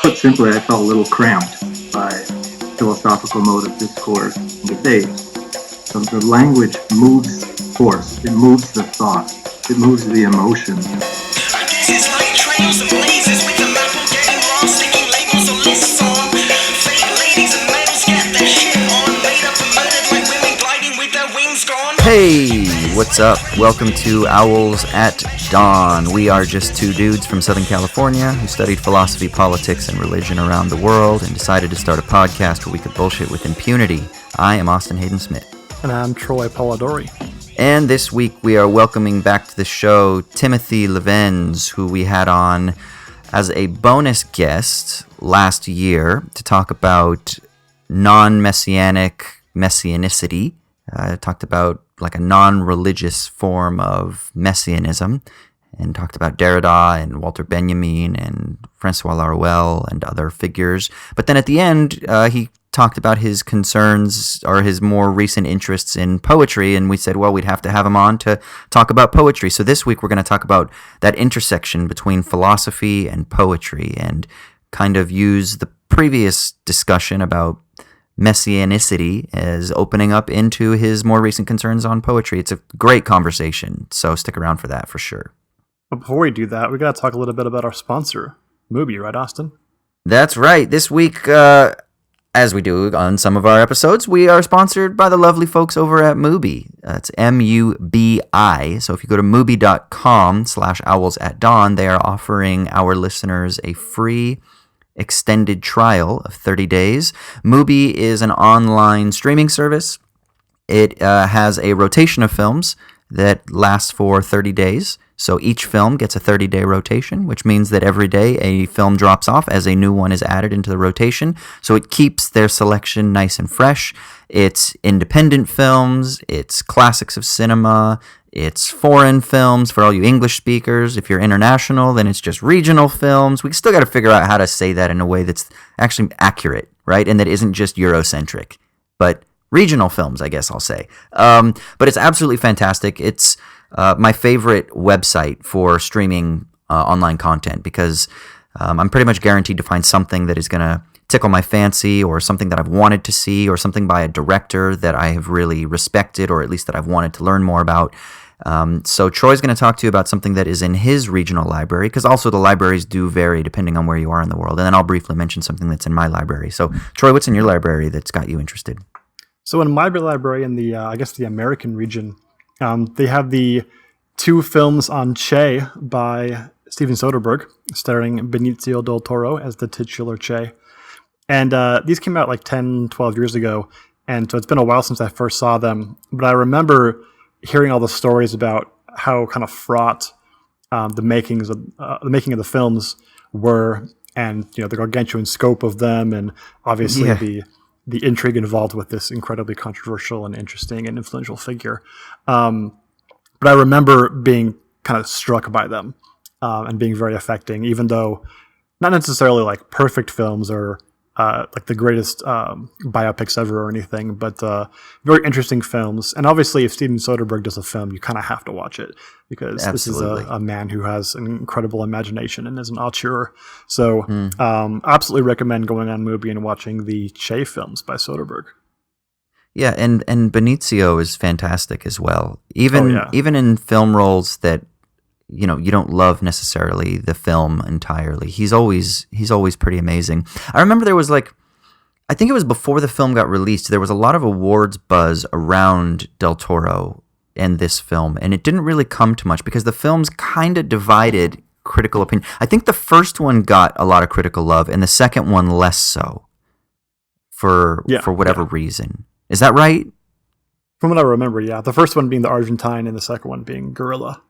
Put simply, I felt a little cramped by philosophical mode of discourse and debate. So the language moves force, it moves the thought, it moves the emotion. It's like trails and blazes with the map getting lost, sticking labels or lists on. Fake ladies and males get their shit on, made up and murdered like women gliding with their wings gone. Hey, what's up? Welcome to Owls at Dawn. We are just two dudes from Southern California who studied philosophy, politics, and religion around the world and decided to start a podcast where we could bullshit with impunity. I am Austin Hayden Smith. And I'm Troy Polidori. And this week we are welcoming back to the show Timothy Lavenz, who we had on as a bonus guest last year to talk about non-messianic messianicity. Talked about like a non-religious form of messianism, and talked about Derrida and Walter Benjamin and Francois Laruelle and other figures. But then at the end, he talked about his concerns or his more recent interests in poetry, and we said, well, we'd have to have him on to talk about poetry. So this week we're going to talk about that intersection between philosophy and poetry and kind of use the previous discussion about messianicity as opening up into his more recent concerns on poetry. It's a great conversation, so stick around for that for sure. But before we do that, we got to talk a little bit about our sponsor, Mubi, right, Austin? That's right. This week, as we do on some of our episodes, we are sponsored by the lovely folks over at Mubi. It's MUBI. So if you go to mubi.com/owlsatdawn, they are offering our listeners a free extended trial of 30 days. Mubi is an online streaming service. It has a rotation of films that lasts for 30 days. So each film gets a 30-day rotation, which means that every day a film drops off as a new one is added into the rotation. So it keeps their selection nice and fresh. It's independent films, it's classics of cinema, it's foreign films for all you English speakers. If you're international, then it's just regional films. We still got to figure out how to say that in a way that's actually accurate, right? And that isn't just Eurocentric, but regional films, I guess I'll say. But it's absolutely fantastic. It's my favorite website for streaming online content because I'm pretty much guaranteed to find something that is going to tickle my fancy, or something that I've wanted to see, or something by a director that I have really respected, or at least that I've wanted to learn more about. So Troy's going to talk to you about something that is in his regional library, because also the libraries do vary depending on where you are in the world. And then I'll briefly mention something that's in my library. So Troy, what's in your library that's got you interested? So in my library in the, I guess the American region, they have the two films on Che by Steven Soderbergh, starring Benicio del Toro as the titular Che. And these came out like 10, 12 years ago. And so it's been a while since I first saw them. But I remember hearing all the stories about how kind of fraught the making of the films were, and the gargantuan scope of them, and obviously the intrigue involved with this incredibly controversial and interesting and influential figure. But I remember being kind of struck by them and being very affecting, even though not necessarily like perfect films or like the greatest biopics ever or anything, but very interesting films. And obviously, if Steven Soderbergh does a film, you kind of have to watch it, because Absolutely. This is a man who has an incredible imagination and is an auteur. So absolutely recommend going on Mubi and watching the Che films by Soderbergh. Yeah, and Benicio is fantastic as well. Even in film roles that you don't love necessarily the film entirely, he's always pretty amazing. I remember there was I think it was before the film got released, there was a lot of awards buzz around Del Toro and this film, and it didn't really come to much because the films kind of divided critical opinion. I think the first one got a lot of critical love, and the second one less so, for whatever reason. Is that right? From what I remember, yeah. The first one being the Argentine and the second one being Gorilla.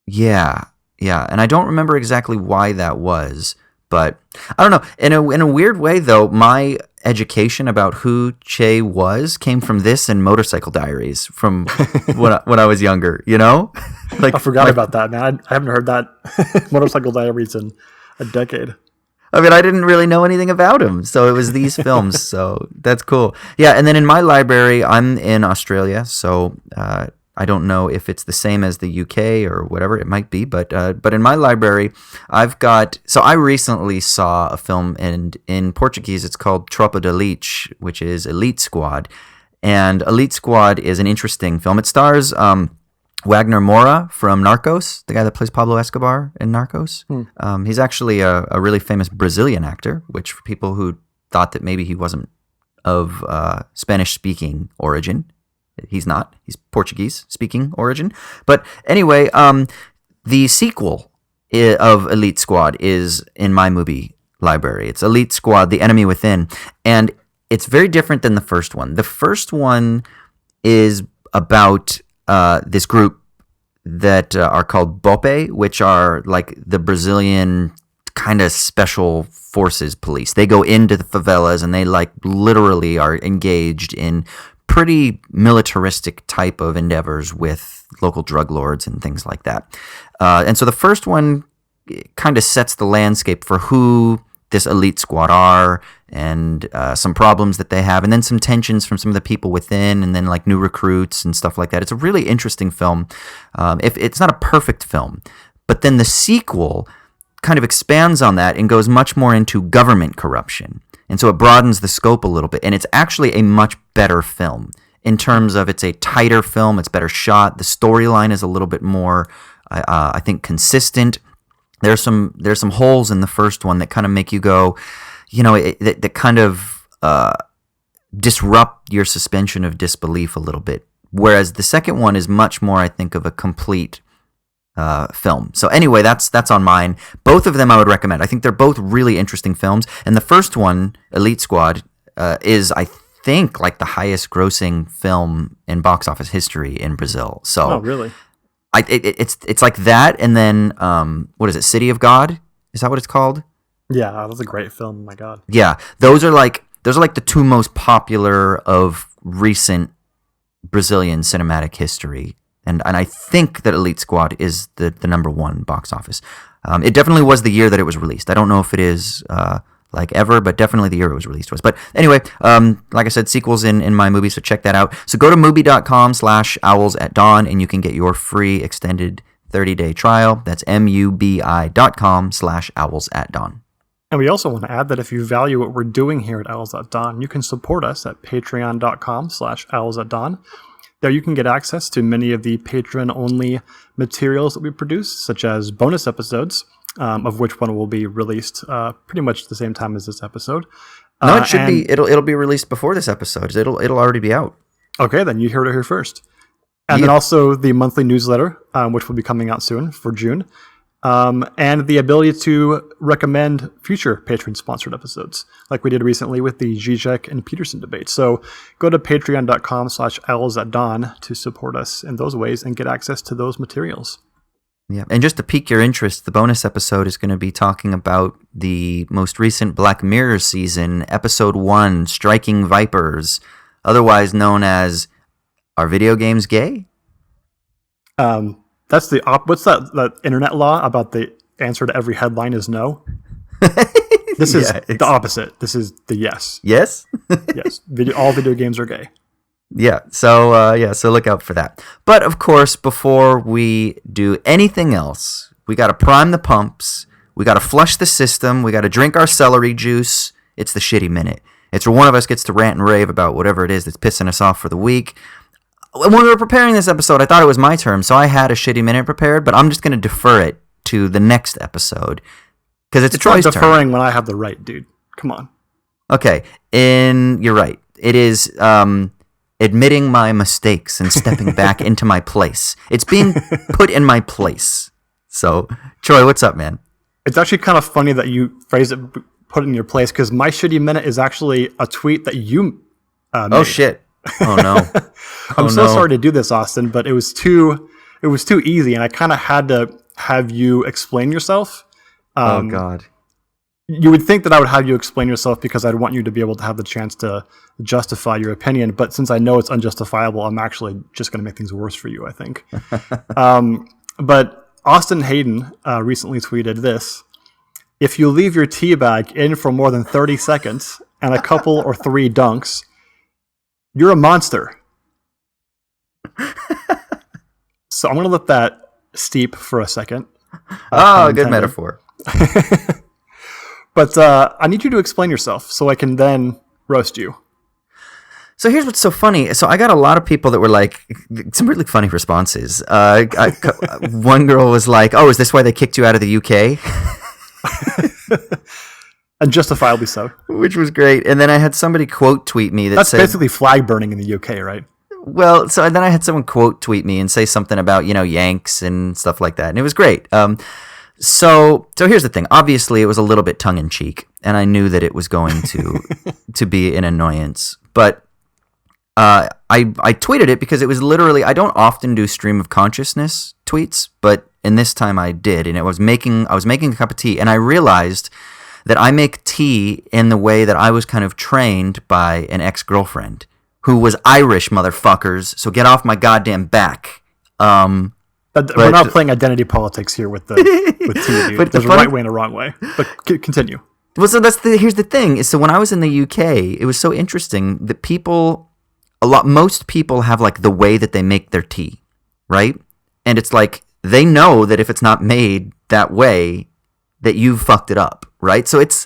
Yeah. And I don't remember exactly why that was, but I don't know. In a weird way, though, my education about who Che was came from this and Motorcycle Diaries from when I was younger, I forgot about that, man. I haven't heard that Motorcycle Diaries in a decade. I mean, I didn't really know anything about him, so it was these films, so that's cool. Yeah, and then in my library, I'm in Australia, so I don't know if it's the same as the UK or whatever it might be, but in my library, I've got. So I recently saw a film, and in Portuguese, it's called Tropa de Elite, which is Elite Squad, and Elite Squad is an interesting film. It stars Wagner Moura from Narcos, the guy that plays Pablo Escobar in Narcos. He's actually a really famous Brazilian actor, which for people who thought that maybe he wasn't of Spanish-speaking origin. He's not. He's Portuguese-speaking origin. But anyway, the sequel of Elite Squad is in my Mubi library. It's Elite Squad, The Enemy Within. And it's very different than the first one. The first one is about this group that are called BOPE, which are like the Brazilian kind of special forces police. They go into the favelas and they like literally are engaged in pretty militaristic type of endeavors with local drug lords and things like that. And so the first one kind of sets the landscape for who this elite squad are and some problems that they have, and then some tensions from some of the people within, and then like new recruits and stuff like that. It's a really interesting film. If it's not a perfect film, but then the sequel kind of expands on that and goes much more into government corruption. And so it broadens the scope a little bit, and it's actually a much better film in terms of it's a tighter film, it's better shot, the storyline is a little bit more, I think, consistent. There's some holes in the first one that kind of make you go, that kind of disrupt your suspension of disbelief a little bit. Whereas the second one is much more, I think, of a complete film. So anyway, that's on mine. Both of them I would recommend. I think they're both really interesting films. And the first one, Elite Squad, is, I think, like the highest grossing film in box office history in Brazil. So, oh, really? It's like that, and then what is it? City of God? Is that what it's called? Yeah, that's a great film. My God. Yeah, those are like the two most popular of recent Brazilian cinematic history. And I think that Elite Squad is the number one box office. It definitely was the year that it was released. I don't know if it is like ever, but definitely the year it was released was. But anyway, like I said, sequels in my Mubi, so check that out. So go to Mubi.com/owlsatdawn, and you can get your free extended 30-day trial. That's Mubi.com/owlsatdawn. And we also want to add that if you value what we're doing here at Owls at Dawn, you can support us at patreon.com/owlsatdawn. There you can get access to many of the Patreon-only materials that we produce, such as bonus episodes, of which one will be released pretty much the same time as this episode. No, it should be. It'll be released before this episode. It'll already be out. Okay, then you heard it here first. And then also the monthly newsletter, which will be coming out soon for June. And the ability to recommend future patron-sponsored episodes, like we did recently with the Zizek and Peterson debate. So go to patreon.com/owlsatdawn to support us in those ways and get access to those materials. Yeah, and just to pique your interest, the bonus episode is going to be talking about the most recent Black Mirror season, Episode 1, Striking Vipers, otherwise known as Are Video Games Gay? That's the what's that internet law about the answer to every headline is no? This is the opposite. This is the yes. Yes? Yes. All video games are gay. Yeah. So look out for that. But of course, before we do anything else, we got to prime the pumps. We got to flush the system. We got to drink our celery juice. It's the shitty minute. It's where one of us gets to rant and rave about whatever it is that's pissing us off for the week. When we were preparing this episode, I thought it was my turn, so I had a shitty minute prepared, but I'm just going to defer it to the next episode because it's Troy's turn. Deferring when I have the right, dude. Come on. Okay, you're right. It is admitting my mistakes and stepping back into my place. It's being put in my place. So, Troy, what's up, man? It's actually kind of funny that you phrase it, put it in your place, because my shitty minute is actually a tweet that you made. Oh, shit. Oh no! I'm so sorry to do this, Austin, but it was too easy, and I kind of had to have you explain yourself. Oh God! You would think that I would have you explain yourself because I'd want you to be able to have the chance to justify your opinion. But since I know it's unjustifiable, I'm actually just going to make things worse for you, I think. But Austin Hayden recently tweeted this: "If you leave your tea bag in for more than 30 seconds and a couple or 3 dunks, you're a monster." So I'm going to let that steep for a second. Oh, good metaphor. But I need you to explain yourself so I can then roast you. So here's what's so funny. So I got a lot of people that were like, some really funny responses. One girl was like, "Oh, is this why they kicked you out of the UK?" And justifiably so. Which was great. And then I had somebody quote tweet me that said... That's basically flag burning in the UK, right? Well, so then I had someone quote tweet me and say something about, Yanks and stuff like that. And it was great. So here's the thing. Obviously, it was a little bit tongue-in-cheek. And I knew that it was going to be an annoyance. But I tweeted it because it was literally... I don't often do stream of consciousness tweets. But in this time I did. And I was making a cup of tea. And I realized... that I make tea in the way that I was kind of trained by an ex-girlfriend who was Irish, motherfuckers. So get off my goddamn back. We're not playing identity politics here with tea, dude. But there's a right way and a wrong way. But continue. Well, so here's the thing. Is so when I was in the UK, it was so interesting that most people have like the way that they make their tea, right? And it's like they know that if it's not made that way, that you've fucked it up, right? So it's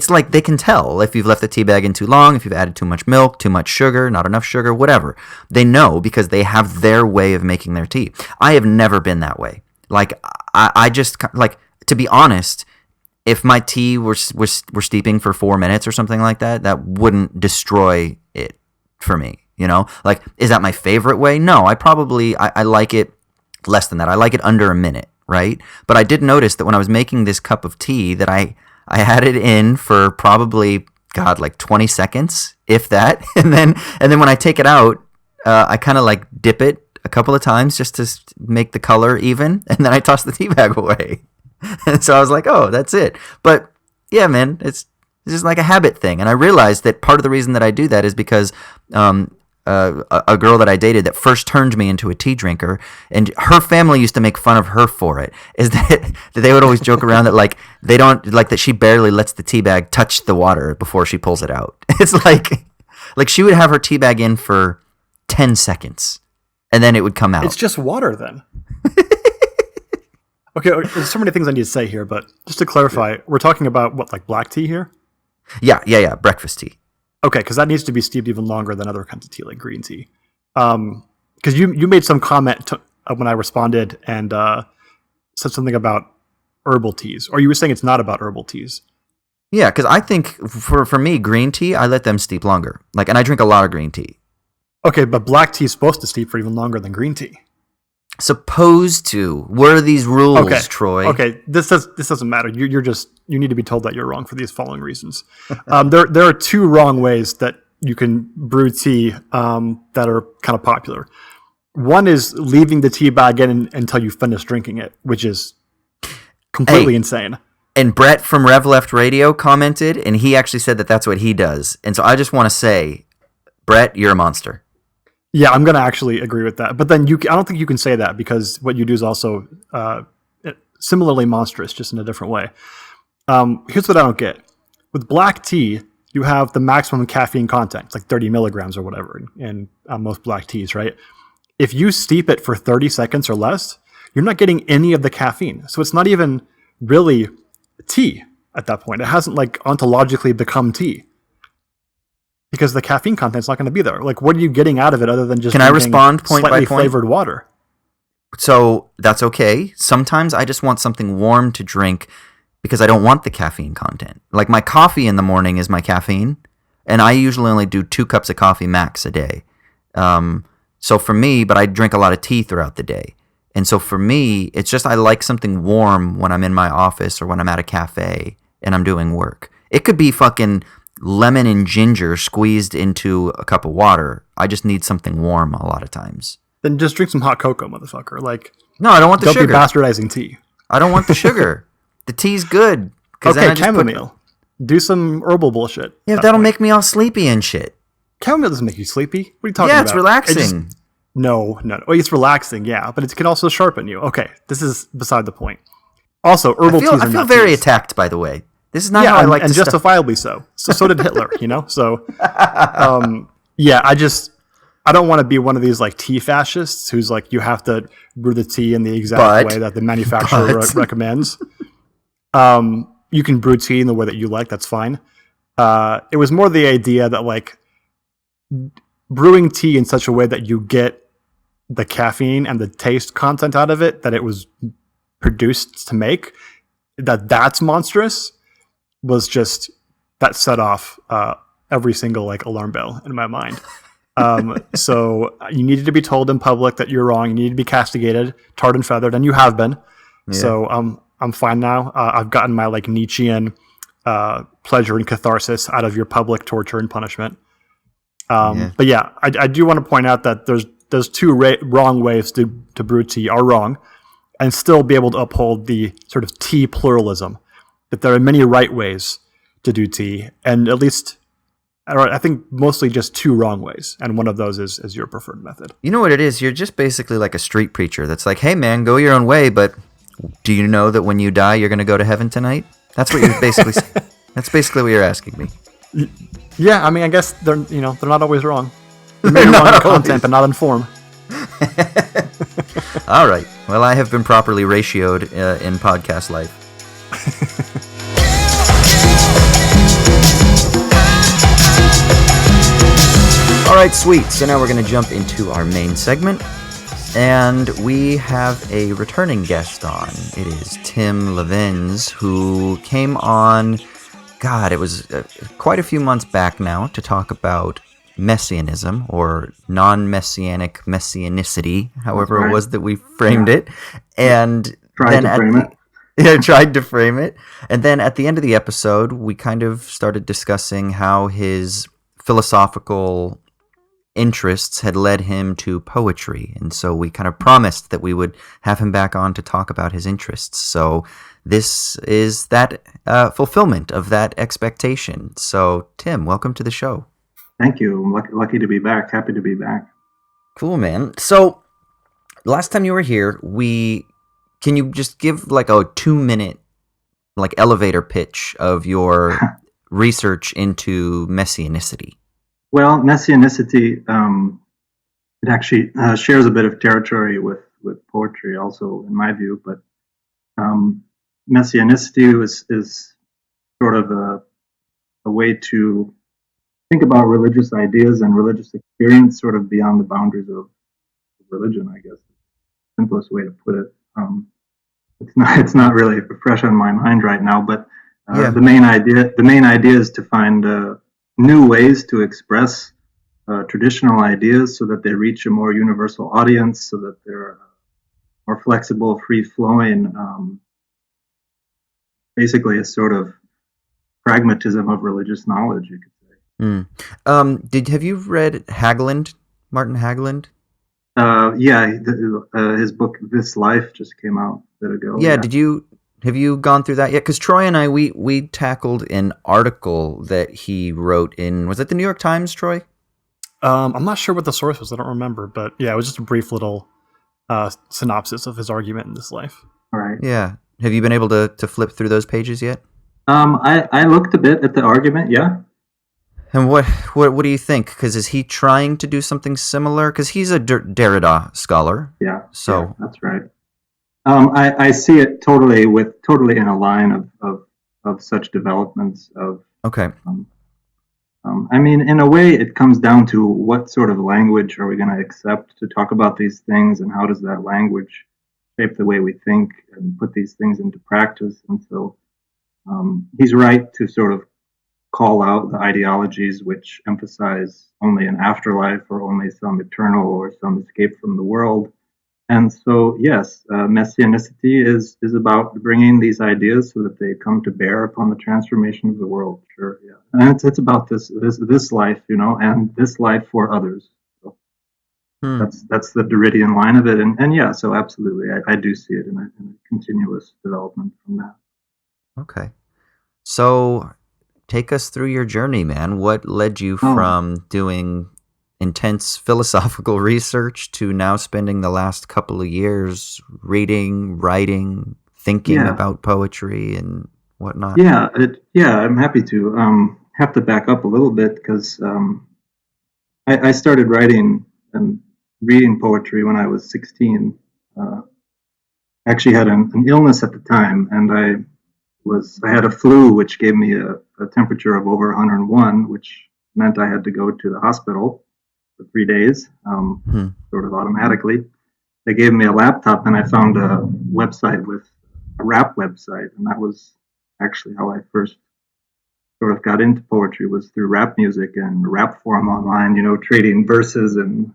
like they can tell if you've left the tea bag in too long, if you've added too much milk, too much sugar, not enough sugar, whatever. They know because they have their way of making their tea. I have never been that way. Like I just like, to be honest, if my tea were steeping for 4 minutes or something like that, that wouldn't destroy it for me. Like, is that my favorite way? No, I like it less than that. I like it under a minute. Right? But I did notice that when I was making this cup of tea that I had it in for probably, like 20 seconds, if that. And then when I take it out, I kind of like dip it a couple of times just to make the color even. And then I toss the tea bag away. And so I was like, oh, that's it. But yeah, man, it's just like a habit thing. And I realized that part of the reason that I do that is because a girl that I dated that first turned me into a tea drinker, and her family used to make fun of her for it, is that they would always joke around that like they don't like that she barely lets the tea bag touch the water before she pulls it out. It's like she would have her tea bag in for 10 seconds and then it would come out. It's just water then. Okay, there's so many things I need to say here, but just to clarify, we're talking about what, like black tea here? Yeah, breakfast tea. Okay, because that needs to be steeped even longer than other kinds of tea, like green tea. Because you made some comment when I responded and said something about herbal teas, or you were saying it's not about herbal teas. Yeah, because I think for me, green tea, I let them steep longer. Like, and I drink a lot of green tea. Okay, but black tea is supposed to steep for even longer than green tea. Supposed to. What are these rules, Troy? Okay, this doesn't matter. You need to be told that you're wrong for these following reasons. There are two wrong ways that you can brew tea that are kind of popular. One is leaving the tea bag in until you finish drinking it, which is completely insane. And Brett from Rev Left Radio commented, and he actually said that that's what he does. And so I just want to say, Brett, you're a monster. Yeah, I'm going to actually agree with that. But then I don't think you can say that because what you do is also similarly monstrous, just in a different way. Here's what I don't get. With black tea, you have the maximum caffeine content. It's like 30 milligrams or whatever in most black teas, right? If you steep it for 30 seconds or less, you're not getting any of the caffeine. So it's not even really tea at that point. It hasn't like ontologically become tea. Because the caffeine content's not going to be there. Like, what are you getting out of it other than just Can I respond point slightly by point? Flavored water? So that's okay. Sometimes I just want something warm to drink because I don't want the caffeine content. Like my coffee in the morning is my caffeine, and I usually only do 2 cups of coffee max a day. So for me, but I drink a lot of tea throughout the day. And so for me, it's just I like something warm when I'm in my office or when I'm at a cafe and I'm doing work. It could be fucking lemon and ginger squeezed into a cup of water. I just need something warm a lot of times. Then just drink some hot cocoa, motherfucker. Like, no, I don't want the sugar. Don't be bastardizing tea. I don't want the sugar. The tea's good. Okay, chamomile. Do some herbal bullshit. Yeah, that'll make me all sleepy and shit. Chamomile doesn't make you sleepy. What are you talking about? Yeah, it's relaxing. No. Well, it's relaxing, yeah, but it can also sharpen you. Okay, this is beside the point. Also, herbal teas are not I feel very attacked, by the way. This is not how I like to justifiably so. So did Hitler, you know? So, I just... I don't want to be one of these like tea fascists who's like, you have to brew the tea in the exact way that the manufacturer recommends. You can brew tea in the way that you like. That's fine. It was more the idea that like brewing tea in such a way that you get the caffeine and the taste content out of it that it was produced to make, that's monstrous, was just that set off every single like alarm bell in my mind. So you needed to be told in public that you're wrong. You need to be castigated, tarred and feathered, and you have been. Yeah. So I'm fine now. I've gotten my like Nietzschean pleasure and catharsis out of your public torture and punishment. But yeah, I do want to point out that those two wrong ways to brew tea are wrong, and still be able to uphold the sort of tea pluralism, that there are many right ways to do tea, and at least, I think mostly just two wrong ways, and one of those is your preferred method. You know what it is? You're just basically like a street preacher that's like, hey man, go your own way, but do you know that when you die, you're going to go to heaven tonight? That's what you're basically saying. That's basically what you're asking me. Yeah, I mean, I guess they're not always wrong. They're maybe wrong in content, but not in form. All right. Well, I have been properly ratioed in podcast life. All right, sweet. So now we're going to jump into our main segment. And we have a returning guest on. It is Tim Lavenz, who came on, God, it was quite a few months back now, to talk about messianism, or non-messianic messianicity, however it was that we framed it. And tried to frame it. Yeah, tried to frame it. And then at the end of the episode, we kind of started discussing how his philosophical interests had led him to poetry. And so we kind of promised that we would have him back on to talk about his interests. So this is that fulfillment of that expectation. So, Tim, welcome to the show. Thank you. I'm lucky to be back. Happy to be back. Cool, man. So last time you were here, can you just give like a 2-minute like elevator pitch of your research into messianicity? Well, messianicity, it actually shares a bit of territory with poetry also, in my view, but messianicity is sort of a way to think about religious ideas and religious experience sort of beyond the boundaries of religion, I guess. Simplest way to put it. It's not really fresh on my mind right now, but the main idea is to find new ways to express traditional ideas so that they reach a more universal audience, so that they're more flexible, free-flowing, basically a sort of pragmatism of religious knowledge, you could say. Have you read Haglund, Martin Haglund? His book This Life just came out a bit ago. Yeah, have you gone through that yet? Because Troy and I, we tackled an article that he wrote in, was it the New York Times, Troy? I'm not sure what the source was. I don't remember, but yeah, it was just a brief little synopsis of his argument in This Life. All right. Yeah. Have you been able to flip through those pages yet? I looked a bit at the argument, yeah. And what do you think? Because is he trying to do something similar? Because he's a Derrida scholar. Yeah. So yeah, that's right. I see it totally in a line of such developments of. Okay. I mean, in a way, it comes down to what sort of language are we going to accept to talk about these things, and how does that language shape the way we think and put these things into practice. And so he's right to sort of call out the ideologies which emphasize only an afterlife or only some eternal or some escape from the world. And so, yes, messianicity is about bringing these ideas so that they come to bear upon the transformation of the world. Sure, yeah. And it's about this life, and this life for others. So that's the Derridian line of it. And yeah, so absolutely, I do see it in a continuous development from that. Okay. So take us through your journey, man. What led you from doing intense philosophical research to now spending the last couple of years reading, writing, thinking about poetry and whatnot? Yeah, I'm happy to. Have to back up a little bit because I started writing and reading poetry when I was 16. Actually had an illness at the time, and I had a flu, which gave me a temperature of over 101, which meant I had to go to the hospital for 3 days, sort of automatically. They gave me a laptop, and I found a website with a rap website, and that was actually how I first sort of got into poetry, was through rap music and rap forum online, trading verses and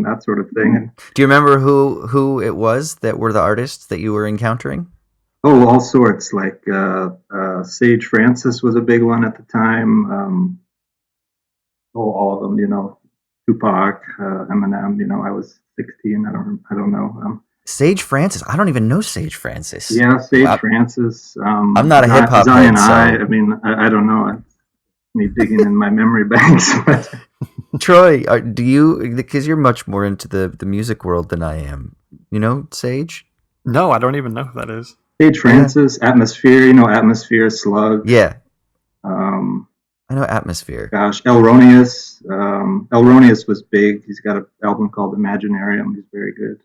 that sort of thing. And, do you remember who it was that were the artists that you were encountering? oh, all sorts. Like Sage Francis was a big one at the time. All of them, Tupac, Eminem. I was 16. I don't know. Sage Francis. I don't even know Sage Francis. Yeah, Sage Francis. I'm not a hip hop Zion head, so. I mean, I don't know. It's me digging in my memory banks. But. Troy, do you? Because you're much more into the music world than I am. You know Sage? No, I don't even know who that is. Sage Francis, yeah. Atmosphere. Atmosphere, Slug. Yeah. I know Atmosphere. Gosh, Elronius. Elronius was big. He's got an album called Imaginarium. He's very good.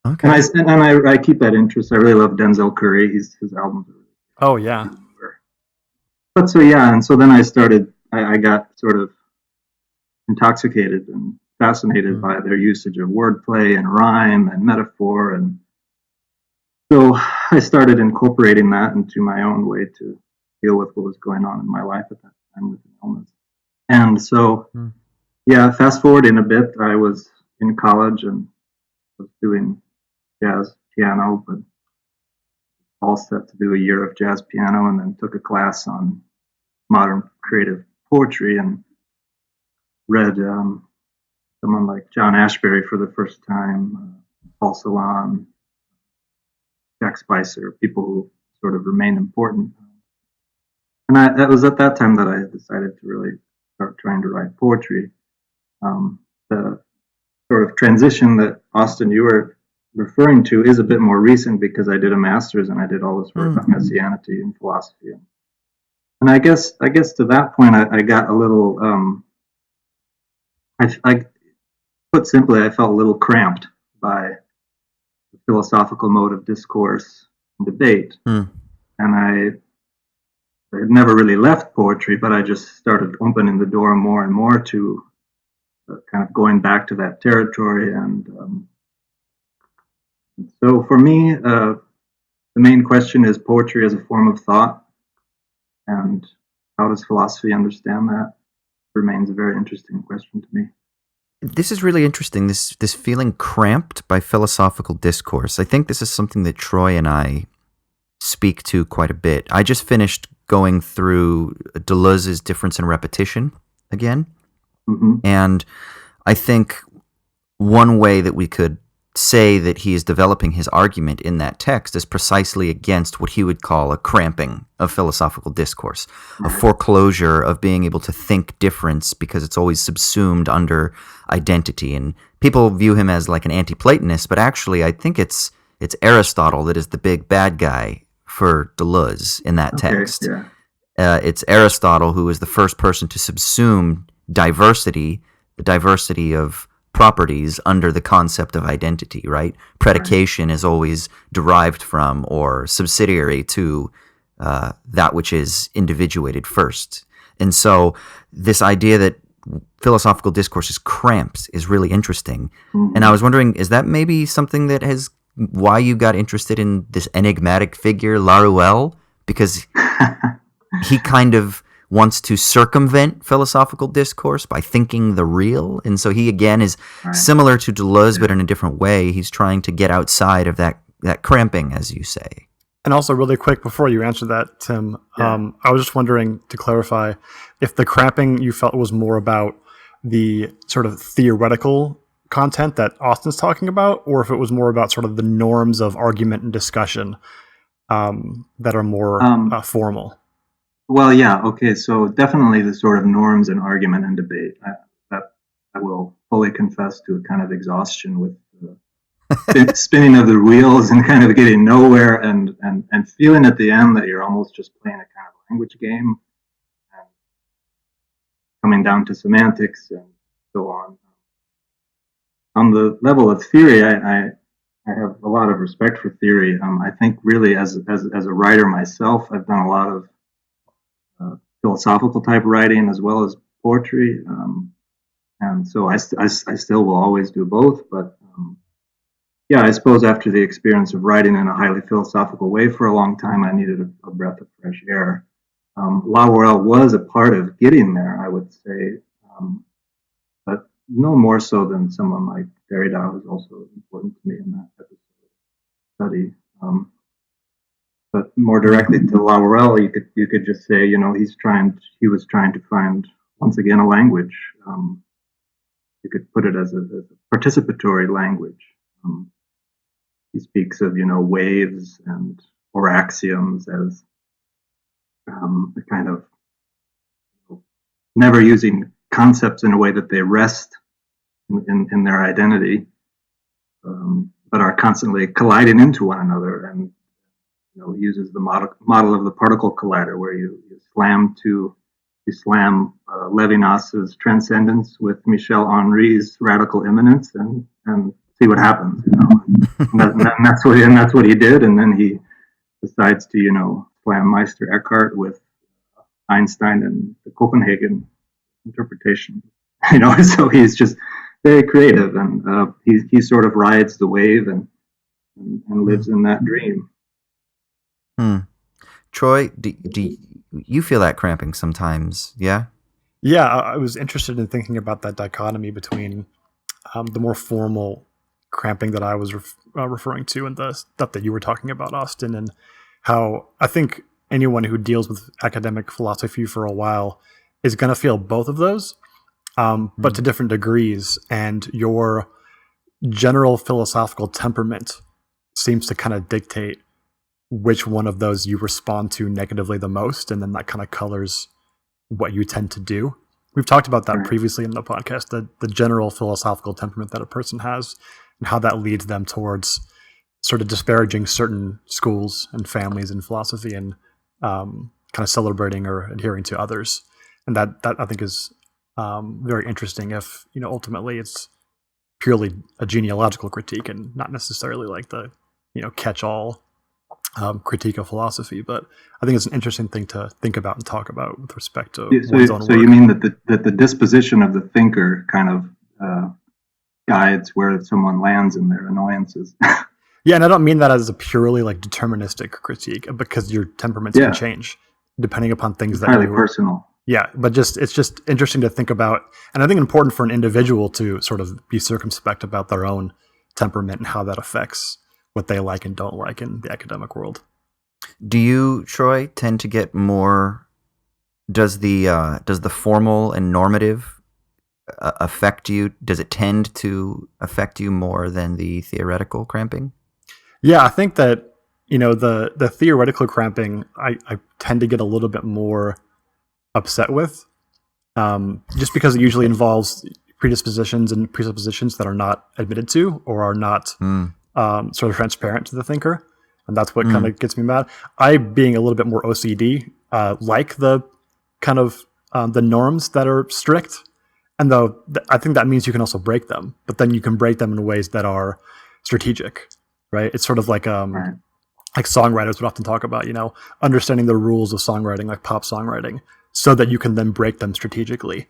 Okay. And I keep that interest. I really love Denzel Curry. His albums are really good. Oh, yeah. But so, yeah, and so then I got sort of intoxicated and fascinated by their usage of wordplay and rhyme and metaphor. And so I started incorporating that into my own way to deal with what was going on in my life at that time with an illness. And so, yeah, fast forwarding a bit, I was in college and was doing jazz piano, but all set to do a year of jazz piano, and then took a class on modern creative poetry and read someone like John Ashbery for the first time, Paul Celan, Jack Spicer, people who sort of remain important. And that was at that time that I decided to really start trying to write poetry. The sort of transition that, Austin, you were referring to is a bit more recent, because I did a master's and I did all this work on messianity and philosophy. And I guess to that point, I got a little, I put simply, I felt a little cramped by the philosophical mode of discourse and debate. And I had never really left poetry, but I just started opening the door more and more to kind of going back to that territory. And so for me, the main question is poetry as a form of thought, and how does philosophy understand that? Remains a very interesting question to me. This is really interesting, this feeling cramped by philosophical discourse. I think this is something that Troy and I speak to quite a bit. I just finished going through Deleuze's Difference and Repetition again. And I think one way that we could say that he is developing his argument in that text is precisely against what he would call a cramping of philosophical discourse, a foreclosure of being able to think difference because it's always subsumed under identity. And people view him as like an anti-Platonist, but actually I think it's Aristotle that is the big bad guy for Deleuze in that text. It's Aristotle who is the first person to subsume diversity, the diversity of properties under the concept of identity, right? Predication is always derived from or subsidiary to that which is individuated first. And so this idea that philosophical discourse is cramped is really interesting. And I was wondering, is that maybe something that has why you got interested in this enigmatic figure, Laruelle? Because he kind of wants to circumvent philosophical discourse by thinking the real. And so he, again, is similar to Deleuze, but in a different way. He's trying to get outside of that cramping, as you say. And also, really quick, before you answer that, Tim, I was just wondering, to clarify, if the cramping you felt was more about the sort of theoretical content that Austin's talking about, or if it was more about sort of the norms of argument and discussion that are more formal. Well, yeah, okay, so definitely the sort of norms and argument and debate. That I will fully confess to a kind of exhaustion with the spinning of the wheels and kind of getting nowhere, and feeling at the end that you're almost just playing a kind of language game, and coming down to semantics and so on. On the level of theory, I have a lot of respect for theory. I think really as a writer myself, I've done a lot of philosophical type writing as well as poetry. And so I still will always do both. But yeah, I suppose after the experience of writing in a highly philosophical way for a long time, I needed a breath of fresh air. Laurel was a part of getting there, I would say, but no more so than someone like Derrida, who's also important to me in that episode study. But more directly to Laurel, you could just say, he was trying to find once again a language. You could put it as a participatory language. He speaks of waves or axioms as the kind of never using concepts in a way that they rest in their identity, but are constantly colliding into one another. And uses the model of the particle collider, where you slam Levinas's transcendence with Michel Henry's radical immanence, and see what happens. And that's what he did. And then he decides to slam Meister Eckhart with Einstein and the Copenhagen interpretation. So he's just very creative, and he sort of rides the wave and lives in that dream. Troy, do you feel that cramping sometimes? Yeah? Yeah, I was interested in thinking about that dichotomy between the more formal cramping that I was referring to and the stuff that you were talking about, Austin, and how I think anyone who deals with academic philosophy for a while is going to feel both of those, but to different degrees. And your general philosophical temperament seems to kind of dictate which one of those you respond to negatively the most, and then that kind of colors what you tend to do. We've talked about that previously in the podcast, the general philosophical temperament that a person has and how that leads them towards sort of disparaging certain schools and families in philosophy and kind of celebrating or adhering to others. And that I think is very interesting if, ultimately it's purely a genealogical critique and not necessarily like the, catch-all critique of philosophy. But I think it's an interesting thing to think about and talk about with respect to one's own work. So you mean that the disposition of the thinker kind of guides where someone lands in their annoyances? Yeah, and I don't mean that as a purely like deterministic critique, because your temperaments can change depending upon things it's that highly personal. Yeah, but it's just interesting to think about, and I think important for an individual to sort of be circumspect about their own temperament and how that affects what they like and don't like in the academic world. Do you, Troy, tend to get more? Does the formal and normative affect you? Does it tend to affect you more than the theoretical cramping? Yeah, I think that the theoretical cramping I tend to get a little bit more upset with, just because it usually involves predispositions and presuppositions that are not admitted to or are not sort of transparent to the thinker, and that's what kind of gets me mad. I, being a little bit more OCD, like the kind of the norms that are strict, and though I think that means you can also break them, but then you can break them in ways that are strategic, right? It's sort of like like songwriters would often talk about, understanding the rules of songwriting, like pop songwriting, so that you can then break them strategically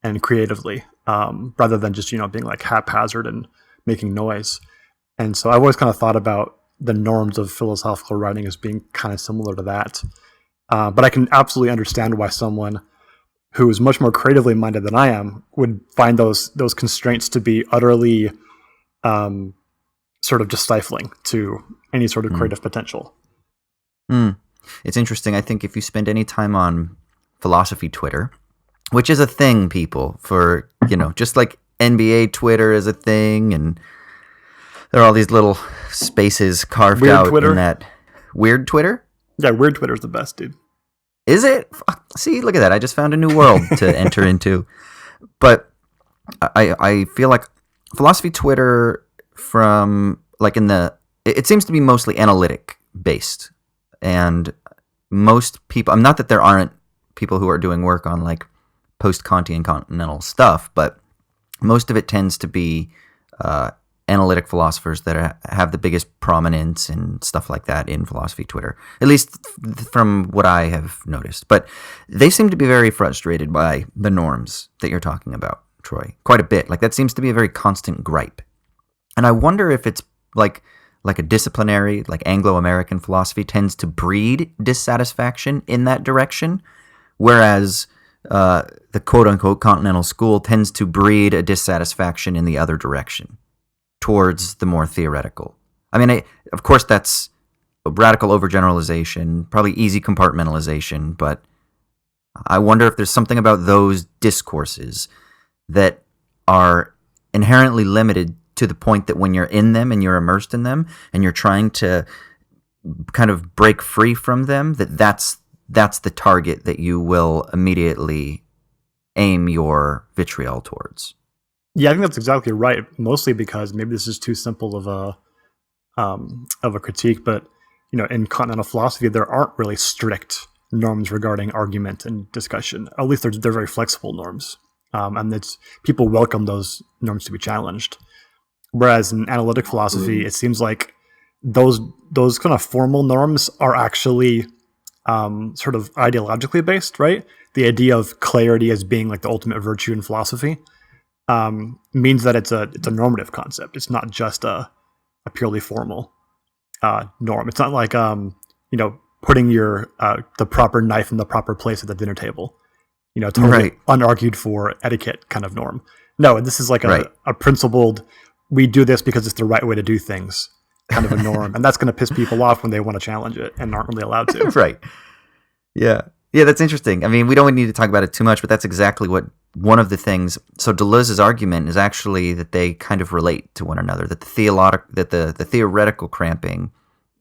and creatively, rather than just being like haphazard and making noise. And so I've always kind of thought about the norms of philosophical writing as being kind of similar to that. But I can absolutely understand why someone who is much more creatively minded than I am would find those constraints to be utterly sort of just stifling to any sort of creative potential. It's interesting. I think if you spend any time on philosophy Twitter, which is a thing, people, for, just like NBA Twitter is a thing, and there are all these little spaces carved Weird out Twitter. in that. Weird Twitter? Yeah, weird Twitter is the best, dude. Is it? See, look at that. I just found a new world to enter into. But I feel like philosophy Twitter from like it seems to be mostly analytic based. And most people, not that there aren't people who are doing work on like post-Kantian continental stuff, but most of it tends to be analytic philosophers that have the biggest prominence and stuff like that in philosophy Twitter, at least from what I have noticed. But they seem to be very frustrated by the norms that you're talking about, Troy, quite a bit. Like that seems to be a very constant gripe. And I wonder if it's like a disciplinary, like Anglo-American philosophy tends to breed dissatisfaction in that direction, whereas the quote-unquote continental school tends to breed a dissatisfaction in the other direction, towards the more theoretical. I mean, of course, that's a radical overgeneralization, probably easy compartmentalization, but I wonder if there's something about those discourses that are inherently limited to the point that when you're in them and you're immersed in them and you're trying to kind of break free from them, that's the target that you will immediately aim your vitriol towards. Yeah, I think that's exactly right. Mostly because maybe this is too simple of a critique, but in continental philosophy, there aren't really strict norms regarding argument and discussion. At least they're very flexible norms, and people welcome those norms to be challenged. Whereas in analytic philosophy, it seems like those kind of formal norms are actually sort of ideologically based, right? The idea of clarity as being like the ultimate virtue in philosophy means that it's a normative concept. It's not just a purely formal norm. It's not like putting your the proper knife in the proper place at the dinner table. Totally Right. Unargued for etiquette kind of norm. No, this is like Right. a principled, we do this because it's the right way to do things kind of a norm. And that's going to piss people off when they want to challenge it and aren't really allowed to. Right. Yeah. Yeah, that's interesting. I mean, we don't need to talk about it too much, but that's exactly what one of the things. So Deleuze's argument is actually that they kind of relate to one another, that the theoretical cramping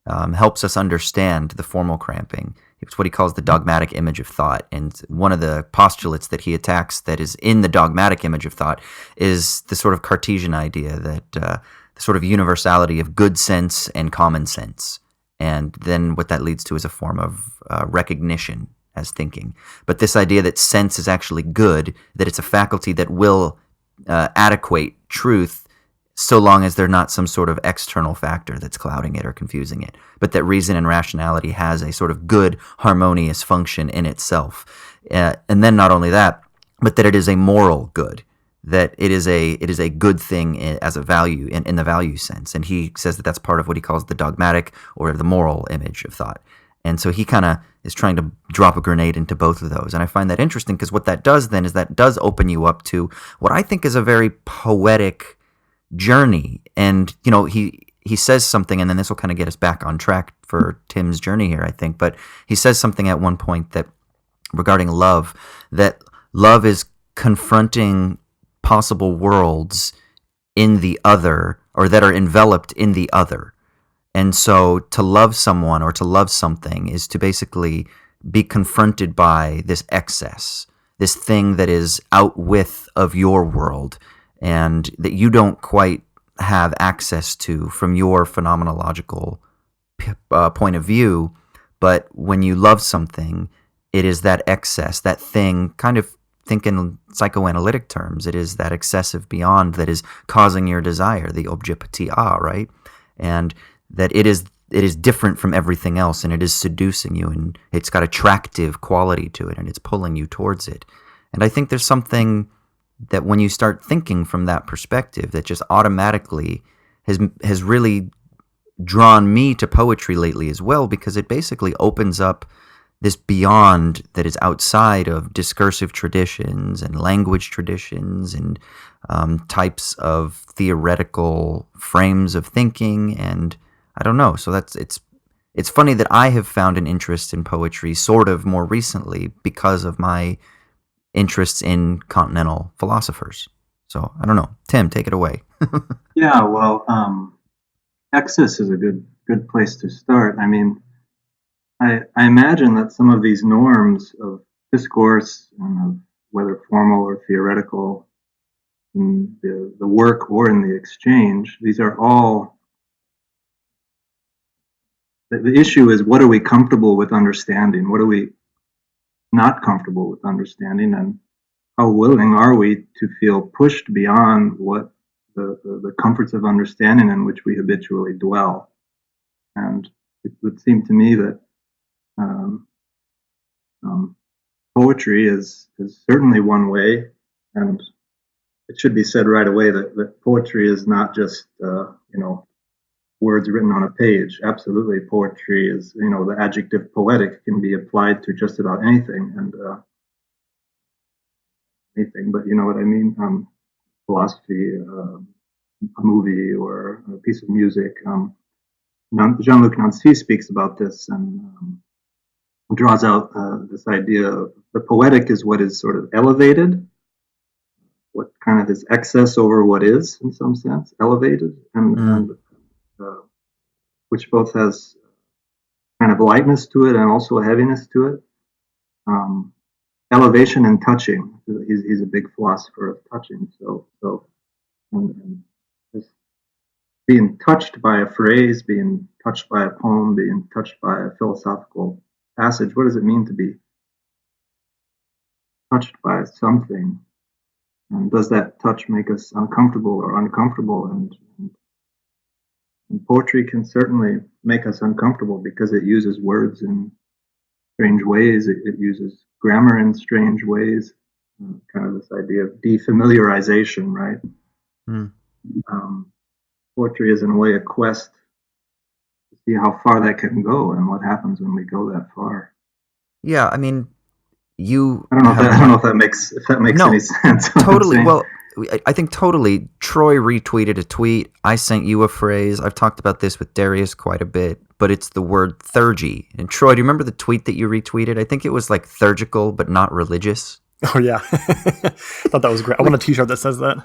helps us understand the formal cramping. It's what he calls the dogmatic image of thought. And one of the postulates that he attacks that is in the dogmatic image of thought is the sort of Cartesian idea that the sort of universality of good sense and common sense. And then what that leads to is a form of recognition as thinking. But this idea that sense is actually good, that it's a faculty that will adequate truth so long as there's not some sort of external factor that's clouding it or confusing it, but that reason and rationality has a sort of good, harmonious function in itself. And then not only that, but that it is a moral good, that it is a good thing as a value in the value sense. And he says that that's part of what he calls the dogmatic or the moral image of thought. And so he kind of is trying to drop a grenade into both of those. And I find that interesting because what that does then is that does open you up to what I think is a very poetic journey. And, he says something, and then this will kind of get us back on track for Tim's journey here, I think. But he says something at one point that regarding love, that love is confronting possible worlds in the other, or that are enveloped in the other. And so to love someone or to love something is to basically be confronted by this excess, this thing that is out with of your world and that you don't quite have access to from your phenomenological point of view. But when you love something, it is that excess, that thing, kind of think in psychoanalytic terms, it is that excessive beyond that is causing your desire, the objet petit a, right? And that it is different from everything else, and it is seducing you, and it's got attractive quality to it, and it's pulling you towards it. And I think there's something that when you start thinking from that perspective that just automatically has really drawn me to poetry lately as well, because it basically opens up this beyond that is outside of discursive traditions and language traditions and types of theoretical frames of thinking. And I don't know. So it's funny that I have found an interest in poetry sort of more recently because of my interests in continental philosophers. So I don't know. Tim, take it away. Yeah, well, excess is a good place to start. I mean, I imagine that some of these norms of discourse, and of whether formal or theoretical, in the work or in the exchange, these are all. The issue is, what are we comfortable with understanding? What are we not comfortable with understanding? And how willing are we to feel pushed beyond what the comforts of understanding in which we habitually dwell? And it would seem to me that um, poetry is certainly one way, and it should be said right away that poetry is not just words written on a page. Absolutely, poetry is, the adjective poetic can be applied to just about anything and anything. But you know what I mean? Philosophy, a movie, or a piece of music. Jean-Luc Nancy speaks about this and draws out this idea of the poetic is what is sort of elevated, what kind of is excess over what is, in some sense, elevated, and which both has kind of lightness to it and also a heaviness to it. Elevation and touching. He's a big philosopher of touching. And just being touched by a phrase, being touched by a poem, being touched by a philosophical passage. What does it mean to be touched by something? And does that touch make us uncomfortable or uncomfortable? And poetry can certainly make us uncomfortable because it uses words in strange ways. It uses grammar in strange ways. Kind of this idea of defamiliarization, right? Poetry is in a way a quest to see how far that can go and what happens when we go that far. Yeah, I mean, you. I don't know if that makes any sense. Totally. Well, I think totally. Troy retweeted a tweet. I sent you a phrase. I've talked about this with Darius quite a bit, but it's the word theurgy. And Troy, do you remember the tweet that you retweeted? I think it was like theurgical, but not religious. Oh yeah, I thought that was great. I want a T-shirt that says that.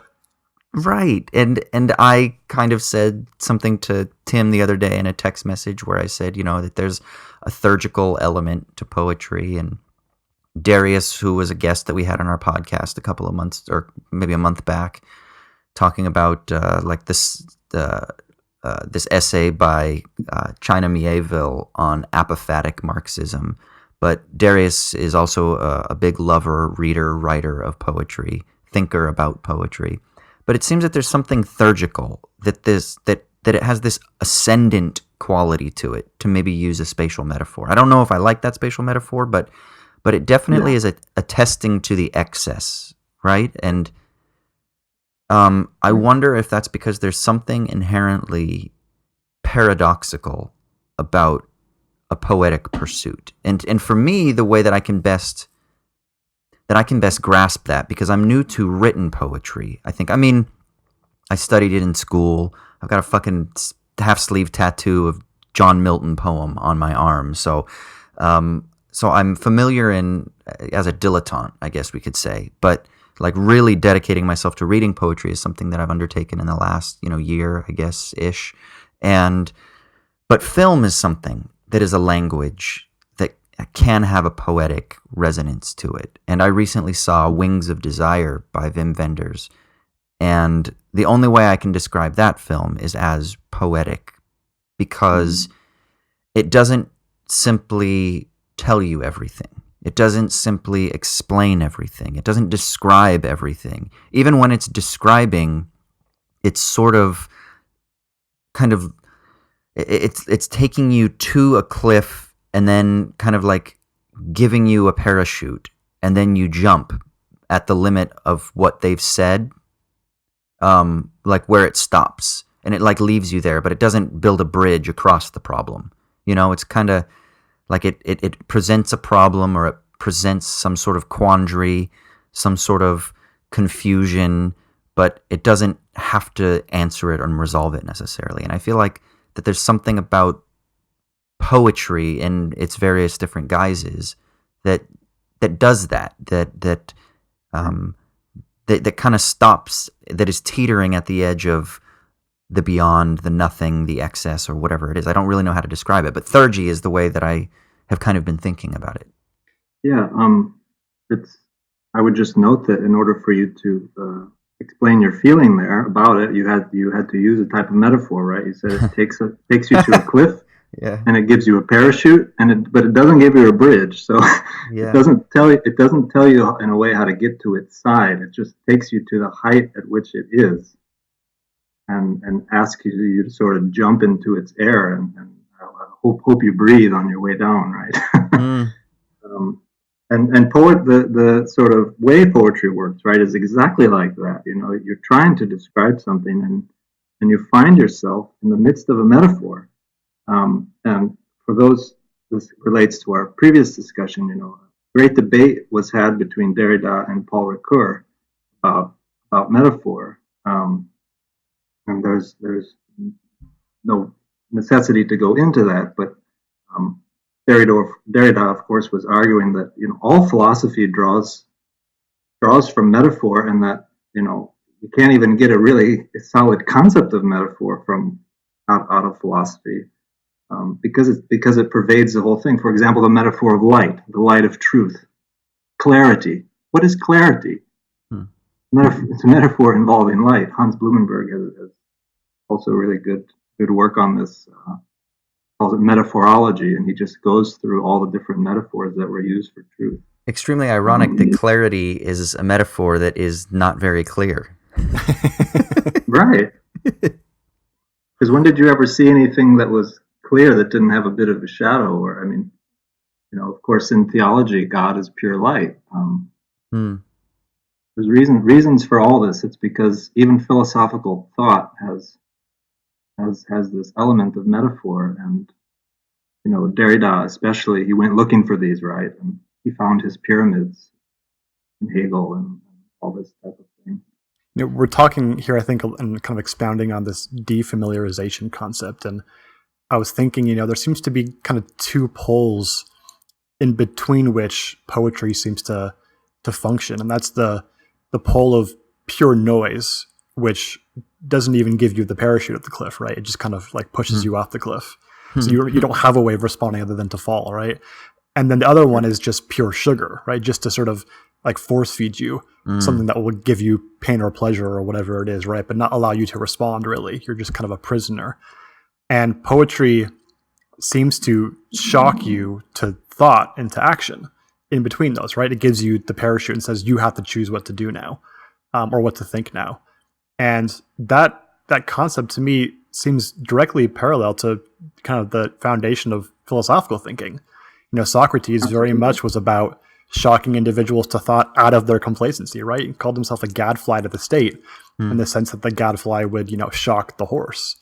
Right, and I kind of said something to Tim the other day in a text message where I said, that there's a theurgical element to poetry, and Darius, who was a guest that we had on our podcast a couple of months or maybe a month back, talking about this essay by China Mieville on apophatic Marxism. But Darius is also a big lover, reader, writer of poetry, thinker about poetry. But it seems that there's something theurgical, that it has this ascendant quality to it, to maybe use a spatial metaphor. I don't know if I like that spatial metaphor, but it definitely is attesting to the excess, right? And I wonder if that's because there's something inherently paradoxical about a poetic pursuit. And for me, the way that I can best grasp that, because I'm new to written poetry. I studied it in school. I've got a fucking half-sleeve tattoo of John Milton poem on my arm. So I'm familiar as a dilettante, I guess we could say. But like really dedicating myself to reading poetry is something that I've undertaken in the last, year, I guess, ish. But film is something that is a language that can have a poetic resonance to it. And I recently saw Wings of Desire by Wim Wenders. And the only way I can describe that film is as poetic, because it doesn't simply tell you everything. It doesn't simply explain everything. It doesn't describe everything. Even when it's describing, it's sort of it's taking you to a cliff and then kind of like giving you a parachute, and then you jump at the limit of what they've said, like where it stops, and it like leaves you there, but it doesn't build a bridge across the problem. It's kind of like it presents a problem, or it presents some sort of quandary, some sort of confusion, but it doesn't have to answer it and resolve it necessarily. And I feel like that there's something about poetry in its various different guises that does that kind of stops, that is teetering at the edge of the beyond, the nothing, the excess, or whatever it is. I don't really know how to describe it, but theurgy is the way that I have kind of been thinking about it. Yeah, I would just note that in order for you to explain your feeling there about it, you had to use a type of metaphor, right? You said it takes you to a cliff. Yeah. and it gives you a parachute, but it doesn't give you a bridge. So Yeah. it doesn't tell you in a way how to get to its side. It just takes you to the height at which it is, and asks you to sort of jump into its air and hope you breathe on your way down, right? Mm. And the sort of way poetry works, right, is exactly like that. You're trying to describe something, and you find yourself in the midst of a metaphor. And for those, this relates to our previous discussion. Great debate was had between Derrida and Paul Ricoeur about metaphor. And there's no necessity to go into that, but Derrida, of course, was arguing that all philosophy draws from metaphor, and that you can't even get a really solid concept of metaphor from out of philosophy, because it pervades the whole thing. For example, the metaphor of light, the light of truth, clarity. What is clarity? It's a metaphor involving light. Hans Blumenberg has also really good work on this. Calls it metaphorology, and he just goes through all the different metaphors that were used for truth. Extremely ironic that clarity is a metaphor that is not very clear. Right. Because when did you ever see anything that was clear that didn't have a bit of a shadow? Or, of course, in theology, God is pure light. There's reasons for all this. It's because even philosophical thought has this element of metaphor, and Derrida especially, he went looking for these, right, and he found his pyramids in Hegel and all this type of thing. We're talking here, I think, and kind of expounding on this defamiliarization concept, and I was thinking, there seems to be kind of two poles in between which poetry seems to function, and that's the pole of pure noise, which doesn't even give you the parachute at the cliff, right? It just kind of like pushes you off the cliff. So you don't have a way of responding other than to fall, right? And then the other one is just pure sugar, right? Just to sort of like force feed you something that will give you pain or pleasure or whatever it is, right? But not allow you to respond, really. You're just kind of a prisoner. And poetry seems to shock you to thought and to action in between those, right? It gives you the parachute and says you have to choose what to do now, or what to think now. And that concept to me seems directly parallel to kind of the foundation of philosophical thinking. Socrates very much was about shocking individuals to thought out of their complacency, right? He called himself a gadfly to the state in the sense that the gadfly would, shock the horse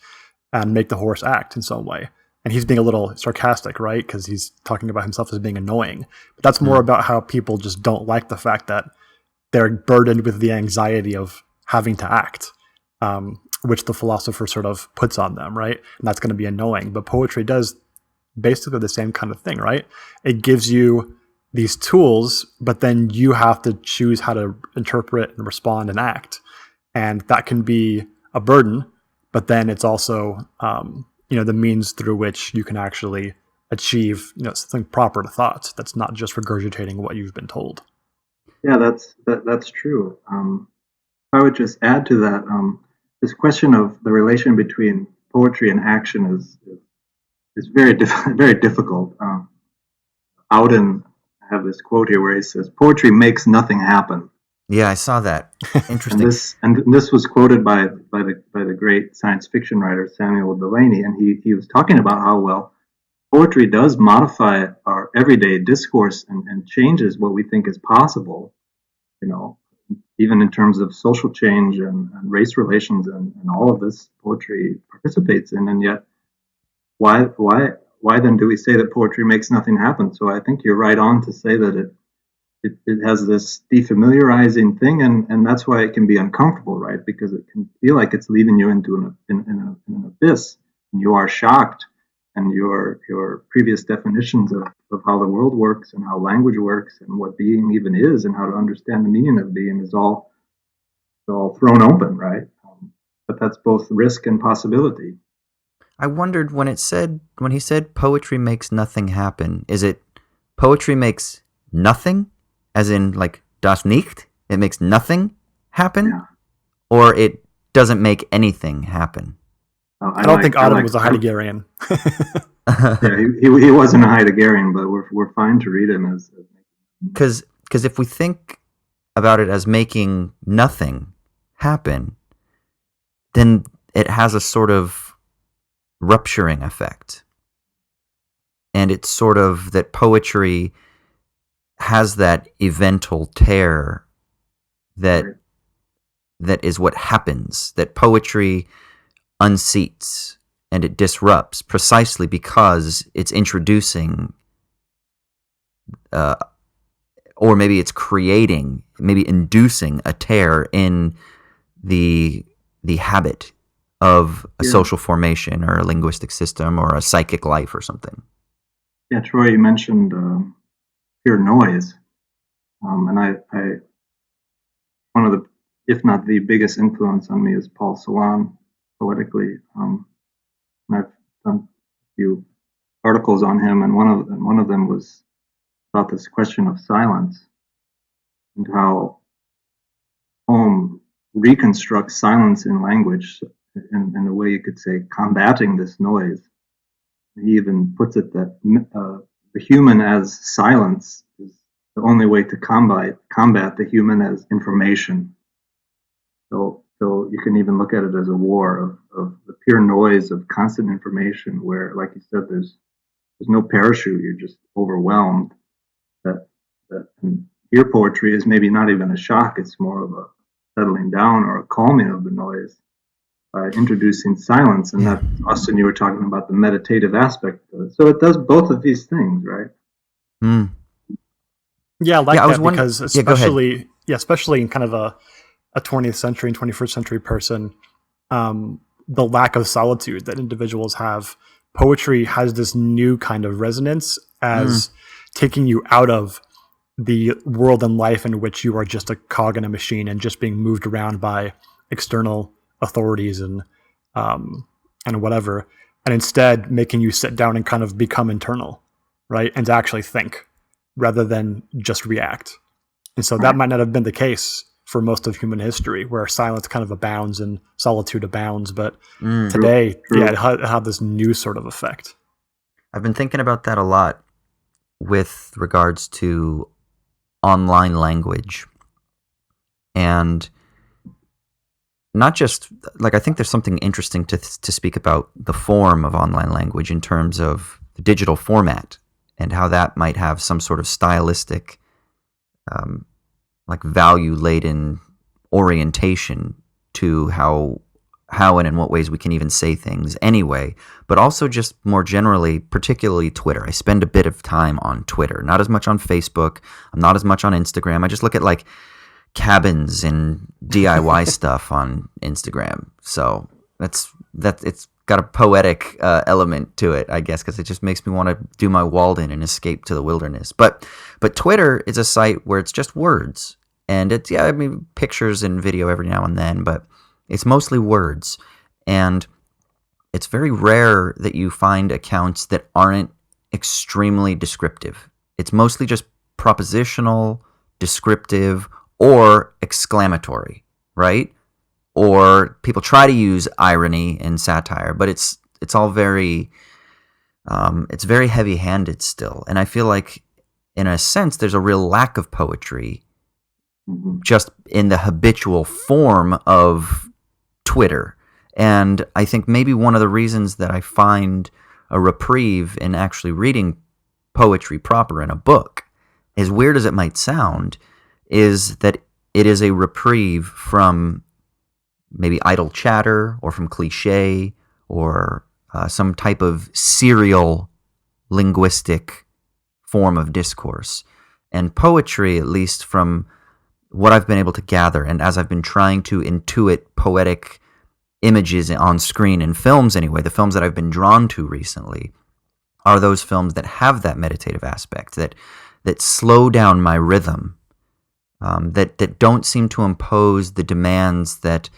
and make the horse act in some way. And he's being a little sarcastic, right? Because he's talking about himself as being annoying. But that's more about how people just don't like the fact that they're burdened with the anxiety of having to act, which the philosopher sort of puts on them, right? And that's going to be annoying. But poetry does basically the same kind of thing, right? It gives you these tools, but then you have to choose how to interpret and respond and act. And that can be a burden, but then it's also, the means through which you can actually achieve, something proper to thought that's not just regurgitating what you've been told. Yeah, that's true. I would just add to that, this question of the relation between poetry and action is very very difficult. Auden, I have this quote here where he says, "Poetry makes nothing happen." Yeah, I saw that. Interesting. and this was quoted by the great science fiction writer Samuel Delany, and he was talking about how poetry does modify our everyday discourse and changes what we think is possible. Even in terms of social change and race relations and all of this, poetry participates in. And yet, why then do we say that poetry makes nothing happen? So I think you're right on to say that it has this defamiliarizing thing, and that's why it can be uncomfortable, right? Because it can feel like it's leaving you into an abyss, and you are shocked, and your previous definitions of how the world works and how language works and what being even is and how to understand the meaning of being is all thrown open, right? But that's both risk and possibility. I wondered when he said poetry makes nothing happen, is it poetry makes nothing? As in, like, das nicht? It makes nothing happen? Yeah. Or it doesn't make anything happen? I don't think Otto was a Heideggerian. Yeah, he wasn't a Heideggerian, but we're fine to read him as because if we think about it as making nothing happen, then it has a sort of rupturing effect. And it's sort of that poetry has that eventual tear that is what happens, that poetry unseats and it disrupts precisely because it's introducing or maybe it's creating, maybe inducing a tear in the habit of a social formation or a linguistic system or a psychic life or something. Yeah, Troy, you mentioned pure noise, and I one of the, if not the biggest influence on me is Paul Celan poetically, and I've done a few articles on him, and one of them was about this question of silence and how poem reconstructs silence in language in a way you could say combating this noise. He even puts it that the human as silence is the only way to combat the human as information. So you can even look at it as a war of the pure noise of constant information where, like you said, there's no parachute, you're just overwhelmed. That your poetry is maybe not even a shock, it's more of a settling down or a calming of the noise by introducing silence. And that, Austin, you were talking about the meditative aspect of it. So it does both of these things, right? Mm. Yeah, I like that because especially in kind of a 20th century and 21st century person, the lack of solitude that individuals have, poetry has this new kind of resonance as taking you out of the world and life in which you are just a cog in a machine and just being moved around by external authorities and whatever, and instead making you sit down and kind of become internal, right? And to actually think rather than just react. And so that might not have been the case for most of human history, where silence kind of abounds and solitude abounds. But today, it had this new sort of effect. I've been thinking about that a lot with regards to online language. And not just, like, I think there's something interesting to speak about the form of online language in terms of the digital format and how that might have some sort of stylistic, like value-laden orientation to how and in what ways we can even say things anyway, but also just more generally, particularly Twitter. I spend a bit of time on Twitter, not as much on Facebook. I'm not as much on Instagram. I just look at like cabins and DIY stuff on Instagram. So that's it's got a poetic element to it, I guess, because it just makes me want to do my Walden and escape to the wilderness. But Twitter is a site where it's just words, and it's pictures and video every now and then, but it's mostly words. And it's very rare that you find accounts that aren't extremely descriptive. It's mostly just propositional, descriptive, or exclamatory, right? Or people try to use irony and satire, but it's all very it's very heavy-handed still. And I feel like, in a sense, there's a real lack of poetry just in the habitual form of Twitter. And I think maybe one of the reasons that I find a reprieve in actually reading poetry proper in a book, as weird as it might sound, is that it is a reprieve from maybe idle chatter or from cliche or some type of serial linguistic form of discourse. And poetry, at least from what I've been able to gather, and as I've been trying to intuit poetic images on screen in films anyway, the films that I've been drawn to recently are those films that have that meditative aspect, that slow down my rhythm, that don't seem to impose the demands that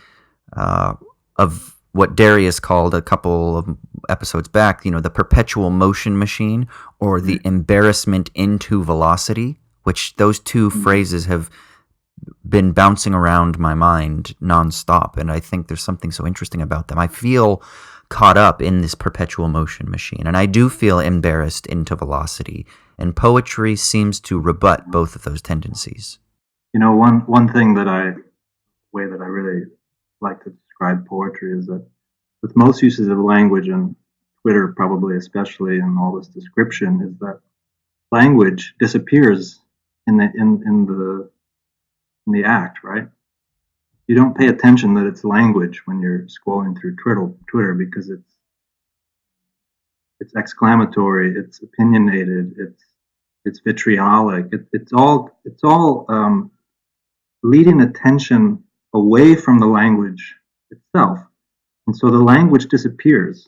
of what Darius called a couple of episodes back, the perpetual motion machine, or the embarrassment into velocity, which those two phrases have been bouncing around my mind nonstop. And I think there's something so interesting about them. I feel caught up in this perpetual motion machine, and I do feel embarrassed into velocity, and poetry seems to rebut both of those tendencies. One thing way that I really like to describe poetry is that with most uses of language, and Twitter probably especially, and all this description, is that language disappears in the act, right? You don't pay attention that it's language when you're scrolling through Twitter because it's exclamatory, it's opinionated, it's vitriolic. It's all leading attention away from the language itself, and so the language disappears.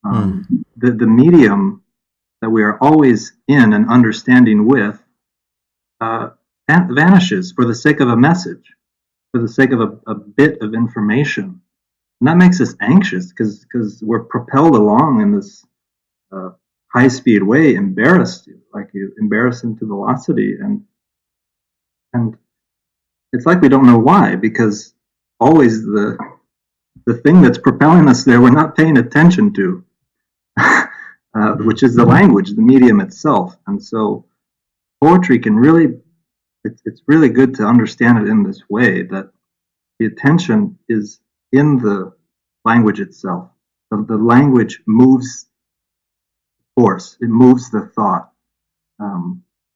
The medium that we are always in and understanding with vanishes for the sake of a message, for the sake of a bit of information. And that makes us anxious because we're propelled along in this high-speed way, embarrassed into velocity. And it's like we don't know why, because always the thing that's propelling us there we're not paying attention to, which is the language, the medium itself. And so poetry can really, it's really good to understand it in this way, that the attention is in the language itself. The language moves force, it moves the thought,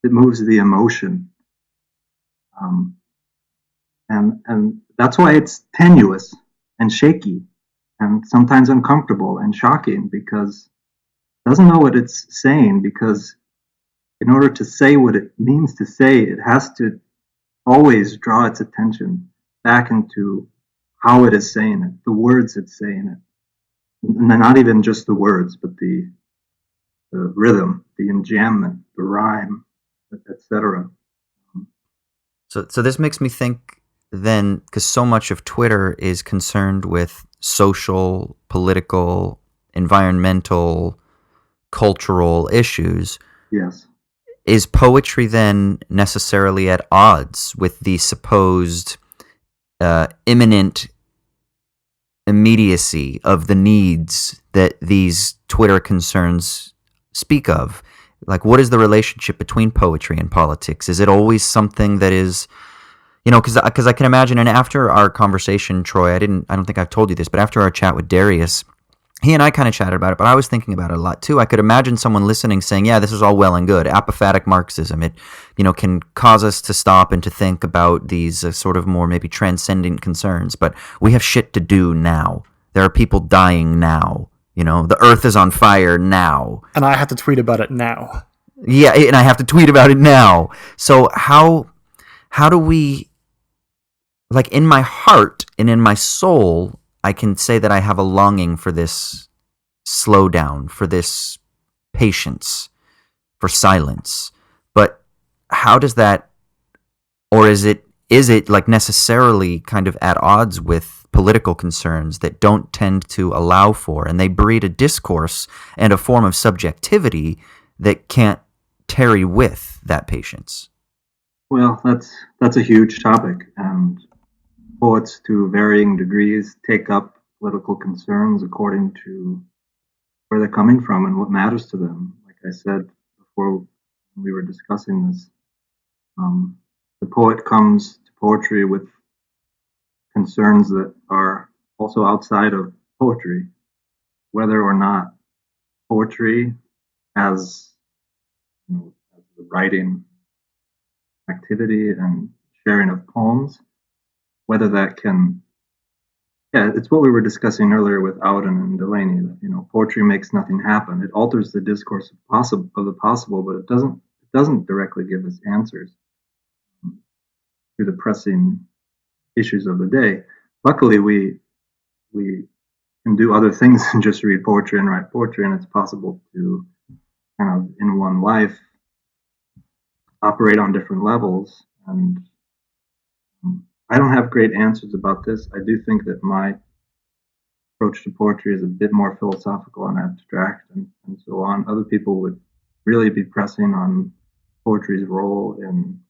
it moves the emotion. And that's why it's tenuous and shaky and sometimes uncomfortable and shocking, because it doesn't know what it's saying, because in order to say what it means to say, it has to always draw its attention back into how it is saying it, the words it's saying it. And not even just the words, but the rhythm, the enjambment, the rhyme, etc. So this makes me think then, because so much of Twitter is concerned with social, political, environmental, cultural issues. Yes. Is poetry then necessarily at odds with the supposed imminent immediacy of the needs that these Twitter concerns speak of? Like, what is the relationship between poetry and politics? Is it always something that is, because I can imagine, and after our conversation, Troy, I don't think I've told you this, but after our chat with Darius, he and I kind of chatted about it, but I was thinking about it a lot too. I could imagine someone listening saying, yeah, this is all well and good. Apophatic Marxism, it, can cause us to stop and to think about these sort of more maybe transcendent concerns, but we have shit to do now. There are people dying now. The earth is on fire now. And I have to tweet about it now. Yeah, and I have to tweet about it now. So how do we, like, in my heart and in my soul, I can say that I have a longing for this slowdown, for this patience, for silence. But how does that, or is it like necessarily kind of at odds with political concerns that don't tend to allow for, and they breed a discourse and a form of subjectivity that can't tarry with that patience? Well, that's a huge topic, and poets to varying degrees take up political concerns according to where they're coming from and what matters to them. Like I said before we were discussing this, the poet comes to poetry with concerns that are also outside of poetry, whether or not poetry as, as the writing activity and sharing of poems, whether that can, it's what we were discussing earlier with Auden and Delaney, that, poetry makes nothing happen. It alters the discourse of the possible, but it doesn't directly give us answers to the pressing issues of the day. Luckily, we can do other things than just read poetry and write poetry, and it's possible to kind of in one life operate on different levels. And I don't have great answers about this. I do think that my approach to poetry is a bit more philosophical and abstract and so on. Other people would really be pressing on poetry's role in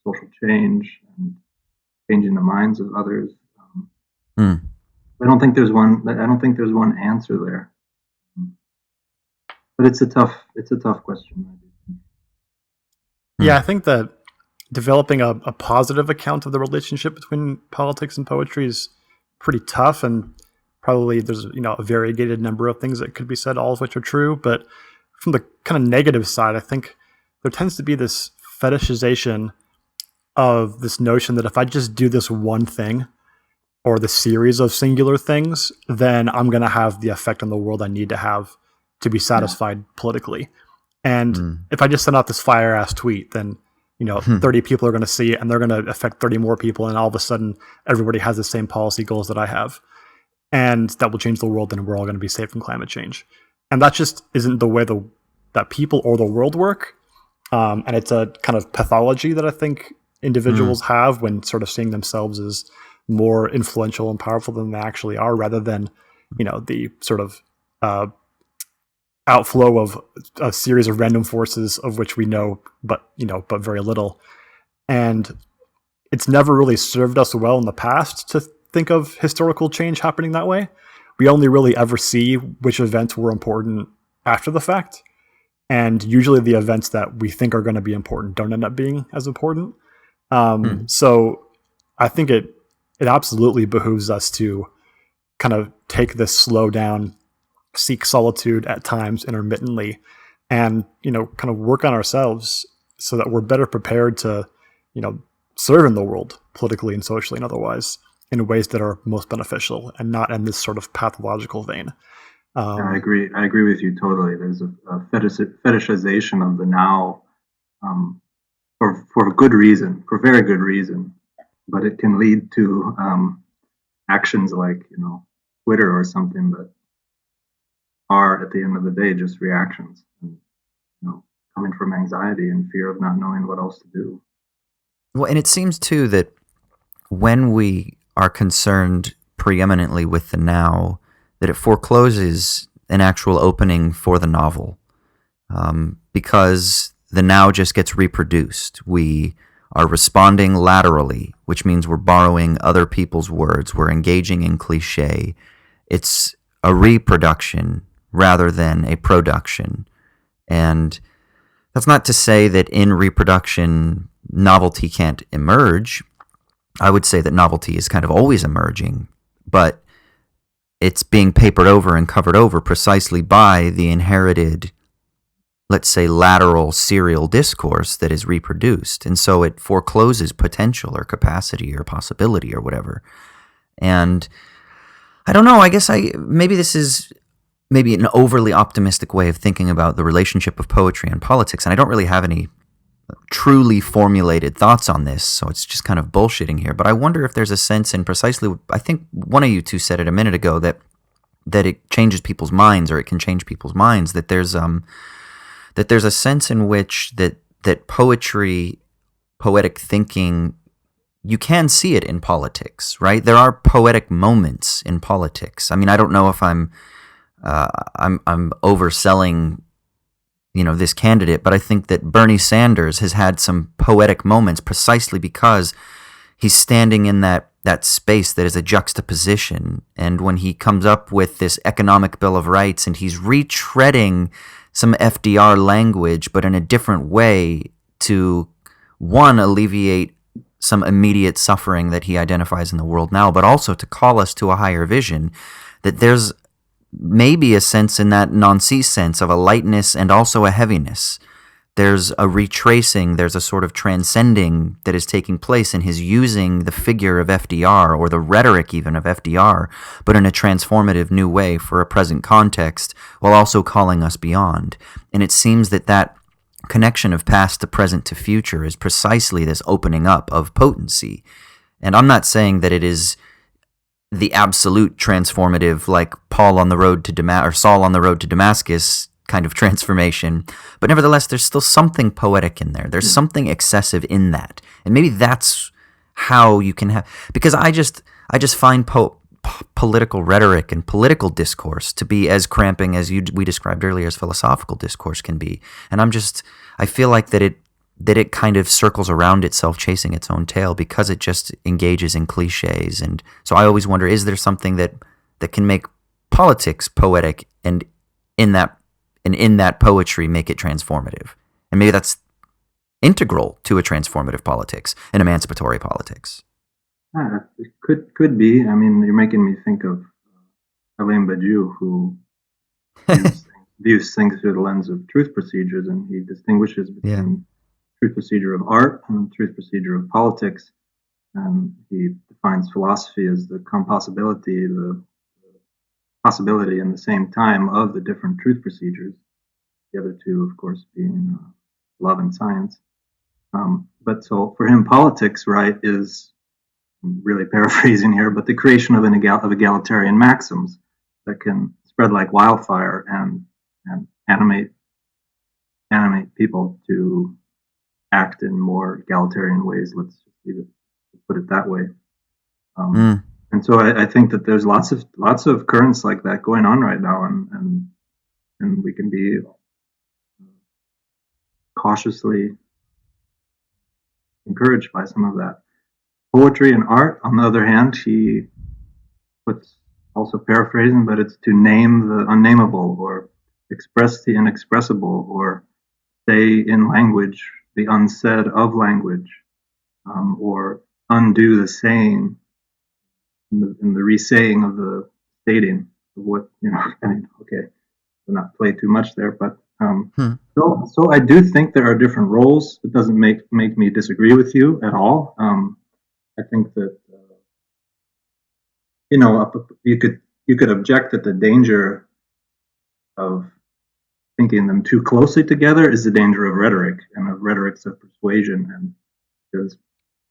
social change and changing the minds of others. I don't think there's one answer there. But it's a tough question. Yeah, I think that developing a positive account of the relationship between politics and poetry is pretty tough, and probably there's a variegated number of things that could be said, all of which are true. But from the kind of negative side, I think there tends to be this fetishization of this notion that if I just do this one thing or the series of singular things, then I'm going to have the effect on the world I need to have to be satisfied politically. And if I just send out this fire ass tweet, then 30 people are going to see it, and they're going to affect 30 more people, and all of a sudden everybody has the same policy goals that I have, and that will change the world, and we're all going to be safe from climate change. And that just isn't the way that people or the world work. And it's a kind of pathology that I think individuals have when sort of seeing themselves as more influential and powerful than they actually are, rather than the sort of outflow of a series of random forces of which we know but very little. And it's never really served us well in the past to think of historical change happening that way. We only really ever see which events were important after the fact, and usually the events that we think are going to be important don't end up being as important. So I think it absolutely behooves us to kind of take this slow down, seek solitude at times intermittently, and kind of work on ourselves so that we're better prepared to serve in the world politically and socially and otherwise in ways that are most beneficial, and not in this sort of pathological vein. I agree with you totally. There's a fetishization of the now, for good reason, for very good reason, but it can lead to actions like Twitter or something that are at the end of the day just reactions, and, coming from anxiety and fear of not knowing what else to do. Well, and it seems too that when we are concerned preeminently with the now, that it forecloses an actual opening for the novel, because the now just gets reproduced. We are responding laterally, which means we're borrowing other people's words. We're engaging in cliche. It's a reproduction rather than a production. And that's not to say that in reproduction, novelty can't emerge. I would say that novelty is kind of always emerging, but it's being papered over and covered over precisely by the inherited, let's say, lateral serial discourse that is reproduced. And so it forecloses potential or capacity or possibility or whatever. And I don't know, I guess maybe this is maybe an overly optimistic way of thinking about the relationship of poetry and politics, and I don't really have any truly formulated thoughts on this, so it's just kind of bullshitting here. But I wonder if there's a sense in precisely, I think one of you two said it a minute ago, that it changes people's minds, or it can change people's minds, that there's a sense in which that poetic thinking, you can see it in politics, right? There are poetic moments in politics. I mean, I don't know if I'm overselling this candidate, but I think that Bernie Sanders has had some poetic moments precisely because he's standing in that space that is a juxtaposition. And when he comes up with this economic Bill of Rights, and he's retreading some FDR language, but in a different way to, one, alleviate some immediate suffering that he identifies in the world now, but also to call us to a higher vision, that there's maybe a sense in that non-cease sense of a lightness and also a heaviness. There's a retracing, there's a sort of transcending that is taking place in his using the figure of FDR, or the rhetoric even of FDR, but in a transformative new way for a present context, while also calling us beyond. And it seems that connection of past to present to future is precisely this opening up of potency. And I'm not saying that it is the absolute transformative, like Paul on the road to or Saul on the road to Damascus kind of transformation, but nevertheless, there's still something poetic in there. There's something excessive in that, and maybe that's how you can have. Because I just find political rhetoric and political discourse to be as cramping as we described earlier as philosophical discourse can be, and I feel like that it kind of circles around itself, chasing its own tail, because it just engages in cliches. And so I always wonder, is there something that that can make politics poetic, and in that poetry make it transformative. And maybe that's integral to a transformative politics, an emancipatory politics. It could be. I mean, you're making me think of Alain Badiou, who views things through the lens of truth procedures, and he distinguishes between truth procedure of art and truth procedure of politics. And he defines philosophy as the compossibility, the possibility in the same time of the different truth procedures. The other two, of course, being love and science. But so for him, politics, right, is, I'm really paraphrasing here, but the creation of egalitarian maxims that can spread like wildfire and animate people to act in more egalitarian ways. Let's just put it that way. And so I think that there's lots of currents like that going on right now, and we can be cautiously encouraged by some of that. Poetry and art, on the other hand, he puts, also paraphrasing, but it's to name the unnameable, or express the inexpressible, or say in language the unsaid of language, or undo the saying in the resaying of the stating of what, I mean, okay, we'll not play too much there, but so I do think there are different roles. It doesn't make me disagree with you at all. I think that you could object that the danger of thinking them too closely together is the danger of rhetoric and of rhetorics of persuasion, and because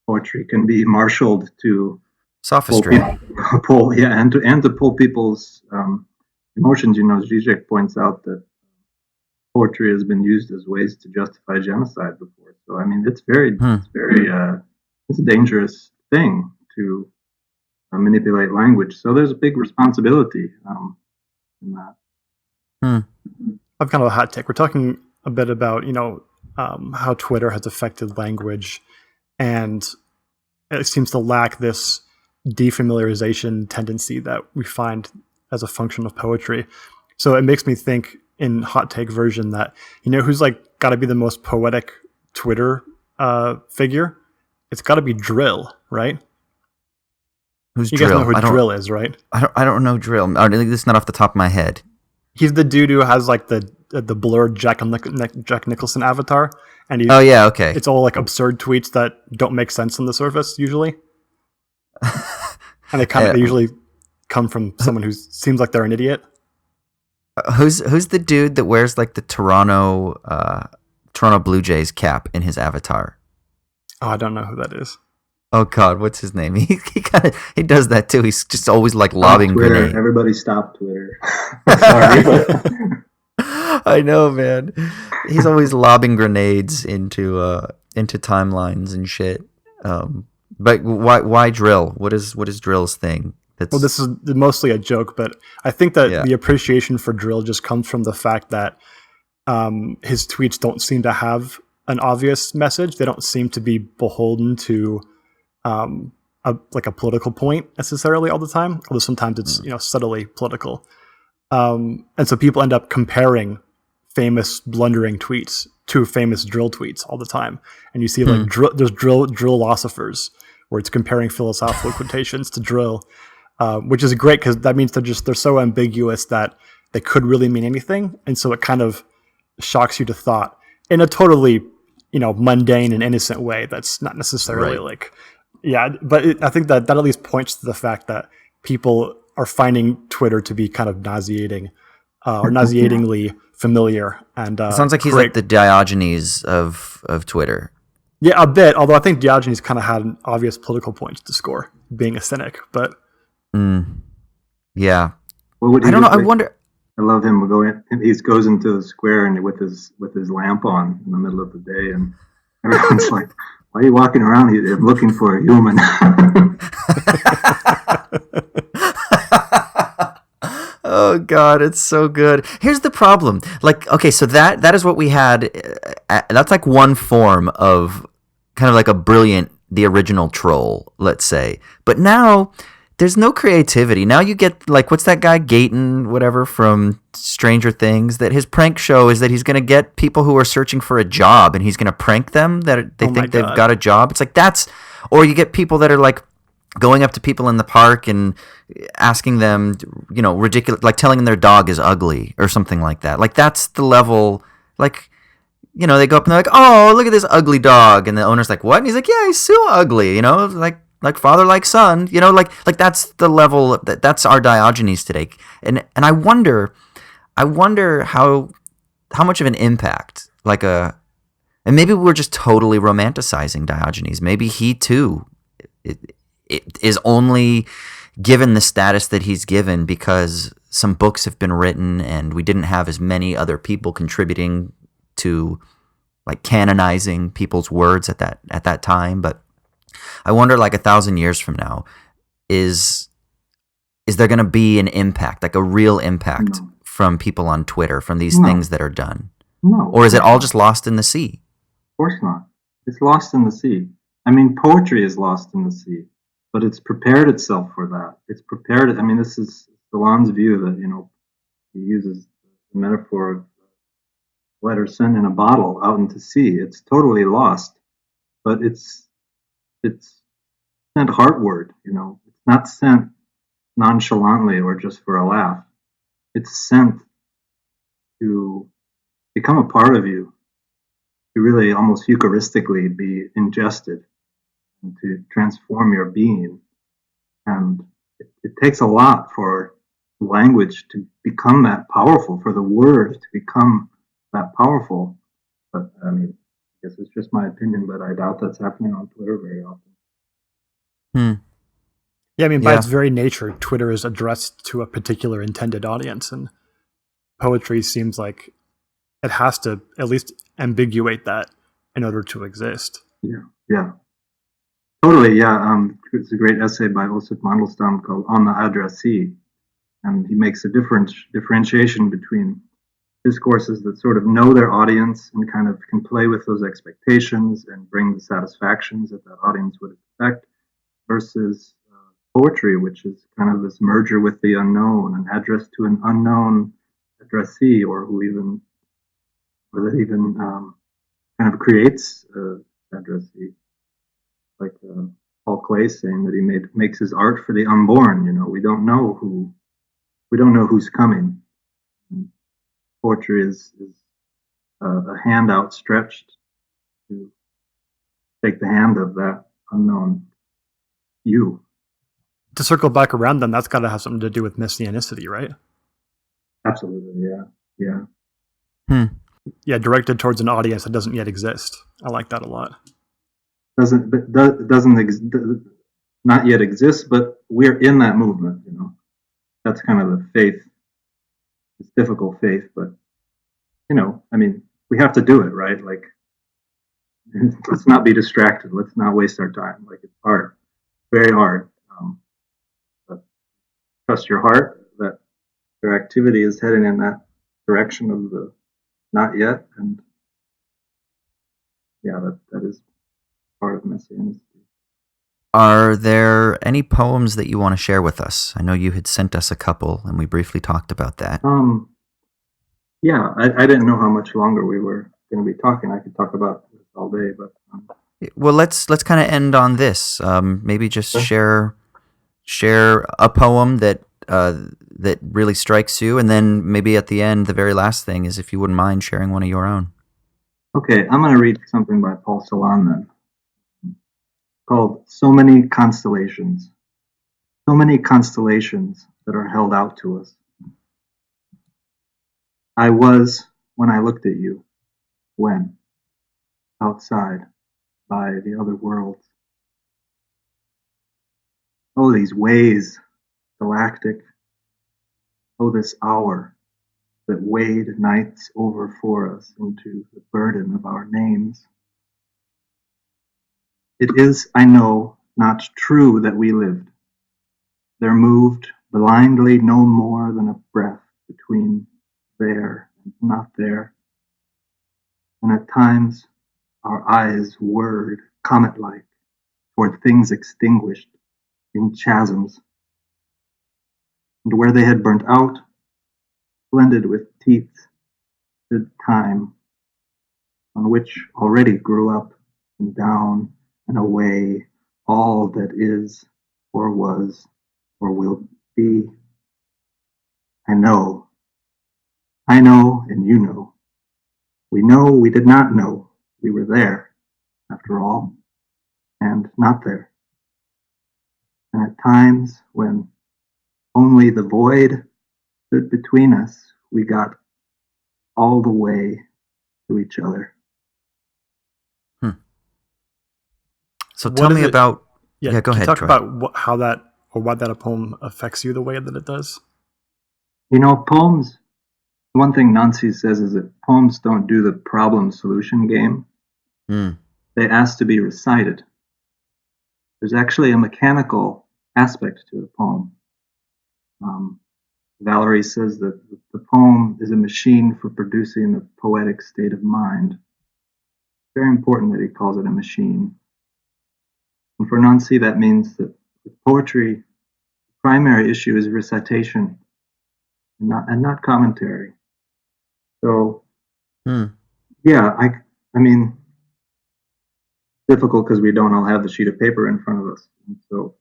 poetry can be marshaled to sophistry, and to pull people's emotions. Zizek points out that poetry has been used as ways to justify genocide before. So I mean, it's a dangerous thing to manipulate language. So there's a big responsibility in that. I've kind of a hot take. We're talking a bit about how Twitter has affected language, and it seems to lack this defamiliarization tendency that we find as a function of poetry. So it makes me think, in hot take version, that who's like got to be the most poetic Twitter figure? It's got to be Drill, right? Who's you Drill? You guys know who Drill is, right? I don't know Drill. This is not off the top of my head. He's the dude who has like the blurred Jack Nicholson avatar, and okay. It's all like absurd tweets that don't make sense on the surface usually, and they usually come from someone who seems like they're an idiot. Who's the dude that wears like the Toronto Blue Jays cap in his avatar? Oh, I don't know who that is. Oh God, what's his name? He does that too. He's just always like lobbing grenades. Everybody stop Twitter. Sorry, but I know, man. He's always lobbing grenades into timelines and shit. But why Drill? What is Drill's thing? Well, this is mostly a joke, but I think that the appreciation for Drill just comes from the fact that his tweets don't seem to have an obvious message. They don't seem to be beholden to a political point necessarily all the time, although sometimes it's subtly political. And so people end up comparing famous blundering tweets to famous Drill tweets all the time, and you see like there's Drill-philosophers where it's comparing philosophical quotations to Drill, which is great because that means they're so ambiguous that they could really mean anything, and so it kind of shocks you to thought in a totally mundane and innocent way that's not necessarily but I think that at least points to the fact that people are finding Twitter to be kind of nauseating or nauseatingly familiar. And it sounds like he's like the Diogenes of Twitter. Yeah, a bit. Although I think Diogenes kind of had obvious political points to score, being a cynic. But yeah, I don't know. I wonder. I love him. He goes into the square and with his lamp on in the middle of the day, and everyone's like, "Why are you walking around here looking for a human?" Oh God, it's so good. Here's the problem. Like, okay, so that is what we had. That's like one form of kind of like the original troll, let's say. But now there's no creativity. Now you get, like, what's that guy, Gayton, whatever, from Stranger Things, that his prank show is that he's going to get people who are searching for a job and he's going to prank them that they think they've got a job. It's like, or you get people that are like going up to people in the park and asking them, ridiculous, like telling them their dog is ugly or something like that. Like, that's the level, like, they go up and they're like, oh, look at this ugly dog. And the owner's like, what? And he's like, yeah, he's so ugly, like father, like son, like that's the level, that's our Diogenes today. And I wonder how much of an impact, and maybe we're just totally romanticizing Diogenes. Maybe he too is only given the status that he's given because some books have been written and we didn't have as many other people contributing to, like, canonizing people's words at that time. But I wonder, like, 1,000 years from now, is there going to be an impact, like a real impact from people on Twitter, from these things that are done? No. Or is it all just lost in the sea? Of course not. It's lost in the sea. I mean, poetry is lost in the sea, but it's prepared itself for that. It's prepared. I mean, this is Lavenz view that, he uses the metaphor of letters sent in a bottle out into sea. It's totally lost, but it's sent heartward. It's not sent nonchalantly or just for a laugh. It's sent to become a part of you, to really almost Eucharistically be ingested and to transform your being. And it takes a lot for language to become that powerful, for the word to become that powerful. But I mean, I guess it's just my opinion, but I doubt that's happening on Twitter very often. Yeah, I mean, by its very nature, Twitter is addressed to a particular intended audience, and poetry seems like it has to at least ambiguate that in order to exist. Yeah. Totally, yeah. It's a great essay by Osip Mandelstam called On the Addressee, and he makes a differentiation between discourses that sort of know their audience and kind of can play with those expectations and bring the satisfactions that audience would expect, versus poetry, which is kind of this merger with the unknown, an address to an unknown addressee, or that even kind of creates addressee, like Paul Clay saying that he makes his art for the unborn. We don't know who's coming. And poetry is a hand outstretched to take the hand of that unknown you. To circle back around, then that's got to have something to do with messianicity, right? Absolutely, yeah. Yeah, directed towards an audience that doesn't yet exist. I like that a lot. Doesn't not yet exist, but we're in that movement. That's kind of the faith. It's difficult faith, but I mean, we have to do it, right? Like, let's not be distracted. Let's not waste our time. Like, it's hard, very hard. But trust your heart that your activity is heading in that direction of the not yet, and that is part of messianism. Are there any poems that you want to share with us? I know you had sent us a couple, and we briefly talked about that. Yeah, I didn't know how much longer we were going to be talking. I could talk about this all day, but well, let's kind of end on this. Maybe just share a poem that really strikes you, and then maybe at the end, the very last thing is if you wouldn't mind sharing one of your own. Okay, I'm going to read something by Paul Celan then, called So Many Constellations. So many constellations that are held out to us. I was when I looked at you, when, outside, by the other worlds. Oh, these ways, galactic. Oh, this hour that weighed nights over for us into the burden of our names. It is, I know, not true that we lived. There moved blindly no more than a breath between there and not there. And at times our eyes whirred comet-like toward things extinguished in chasms and where they had burnt out, blended with teats, stood time, on which already grew up and down and away all that is or was or will be. I know, and you know. We know we did not know we were there, after all, and not there. And at times when only the void stood between us, we got all the way to each other. So tell me about... Yeah, go ahead, talk Troy. about how that, or why that a poem affects you the way that it does. You know, poems, one thing Nancy says is that poems don't do the problem solution game. They ask to be recited. There's actually a mechanical aspect to the poem. Valerie says that the poem is a machine for producing a poetic state of mind. Very important that he calls it a machine. And for Nancy, that means that with poetry, the primary issue is recitation and not commentary. So, yeah, I mean, it's difficult because we don't all have the sheet of paper in front of us. And so,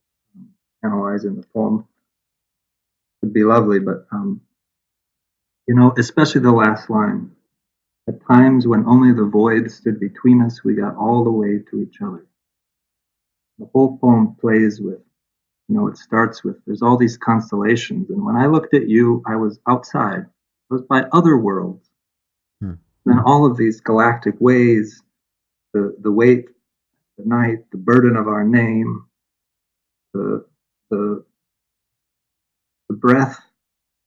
analyzing the poem would be lovely, but, you know, especially the last line. At times when only the void stood between us, we got all the way to each other. The whole poem plays with, you know, it starts with, there's all these constellations. And when I looked at you, I was outside. I was by other worlds. Then all of these galactic ways, the weight, the night, the burden of our name, the breath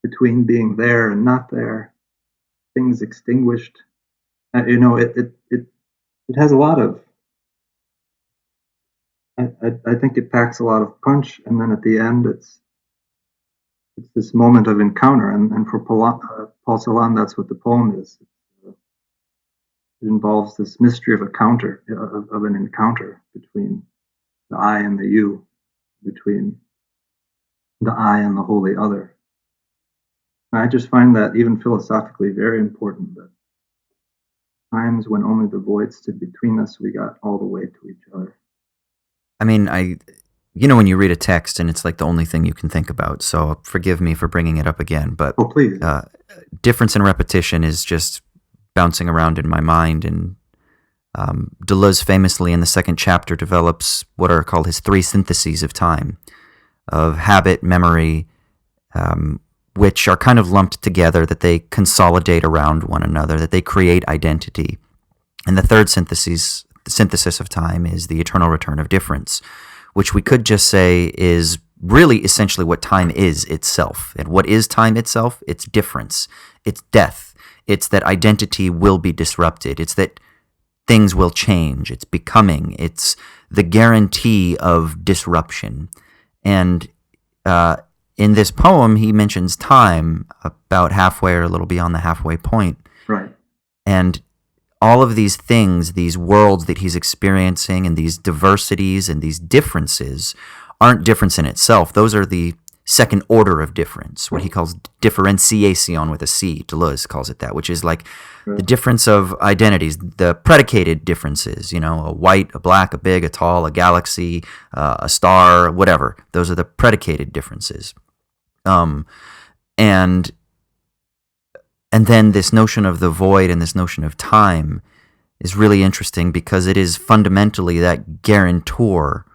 between being there and not there, things extinguished. You know, it has a lot of, I think it packs a lot of punch, and then at the end it's this moment of encounter, and for Paul Celan, that's what the poem is. It involves this mystery of of an encounter between the I and the you, between the I and the wholly other. And I just find that even philosophically very important, that times when only the void stood between us, we got all the way to each other. I mean, you know, when you read a text and it's like the only thing you can think about, so forgive me for bringing it up again, but please. Difference and repetition is just bouncing around in my mind, and Deleuze famously in the second chapter develops what are called his three syntheses of time, of habit, memory, which are kind of lumped together, that they consolidate around one another, that they create identity. And the third synthesis of time is the eternal return of difference, which we could just say is really essentially what time is itself. And what is time itself? It's difference. It's death. It's that identity will be disrupted. It's that things will change. It's becoming. It's the guarantee of disruption. And in this poem, he mentions time about halfway or a little beyond the halfway point. Right. And all of these things, these worlds that he's experiencing, and these diversities and these differences aren't difference in itself. Those are the second order of difference, what he calls differentiation with a C. Deleuze calls it that, which is like the difference of identities, the predicated differences, you know, a white, a black, a big, a tall, a galaxy, a star, whatever. Those are the predicated differences. And then this notion of the void and this notion of time is really interesting, because it is fundamentally that guarantor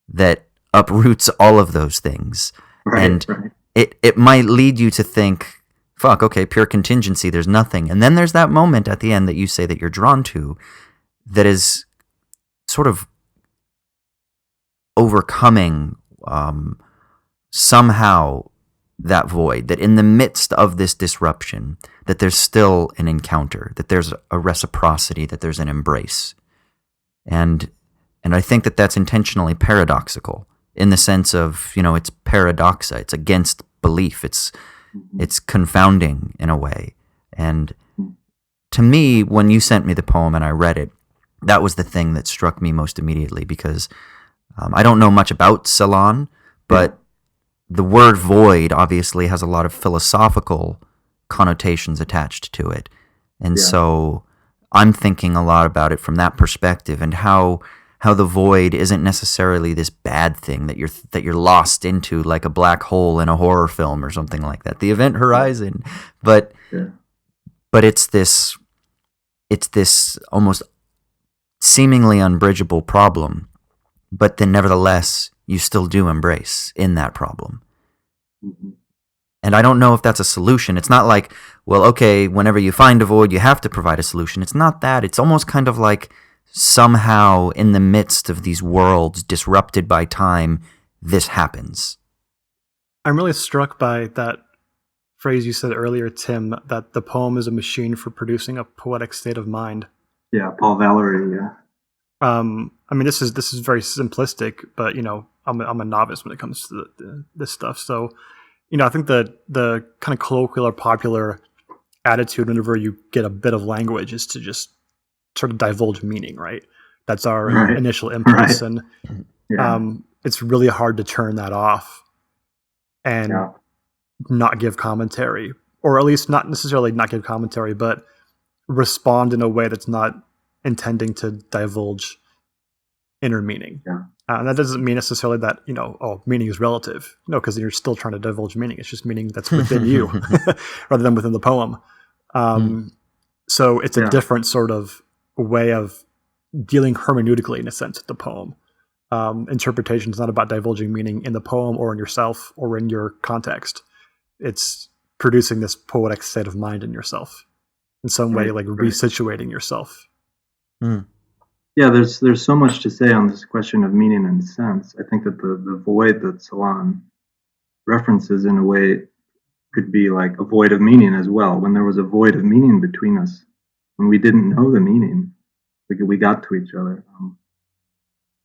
that uproots all of those things. Right. It might lead you to think, fuck, okay, pure contingency, there's nothing. And then there's that moment at the end that you say that you're drawn to, that is sort of overcoming somehow that void, that in the midst of this disruption, that there's still an encounter, that there's a reciprocity, that there's an embrace. And I think that that's intentionally paradoxical, in the sense of, you know, it's paradoxa, it's against belief, it's confounding in a way. And to me, when you sent me the poem and I read it, that was the thing that struck me most immediately, because I don't know much about Celan, but the word void obviously has a lot of philosophical connotations attached to it. And so I'm thinking a lot about it from that perspective, and how the void isn't necessarily this bad thing that you're lost into, like a black hole in a horror film or something like that, the event horizon, but it's this almost seemingly unbridgeable problem, but then nevertheless you still do embrace in that problem. Mm-hmm. And I don't know if that's a solution. It's not like, well, okay, whenever you find a void, you have to provide a solution. It's not that. It's almost kind of like somehow in the midst of these worlds disrupted by time, this happens. I'm really struck by that phrase you said earlier, Tim, that the poem is a machine for producing a poetic state of mind. Yeah, Paul Valery, yeah. I mean, this is very simplistic, but, you know, I'm a novice when it comes to this stuff. So, you know, I think the kind of colloquial or popular attitude whenever you get a bit of language is to just sort of divulge meaning, right? That's our initial impulse. Right. And it's really hard to turn that off and not give commentary, or at least not necessarily not give commentary, but respond in a way that's not intending to divulge inner meaning. And that doesn't mean necessarily that, you know, meaning is relative. No, because you're still trying to divulge meaning. It's just meaning that's within you rather than within the poem. So it's a different sort of way of dealing hermeneutically, in a sense, with the poem. Interpretation is not about divulging meaning in the poem or in yourself or in your context. It's producing this poetic state of mind in yourself in some way, like resituating yourself. Yeah, there's so much to say on this question of meaning and sense. I think that the void that Salon references in a way could be like a void of meaning as well. When there was a void of meaning between us, when we didn't know the meaning, we got to each other.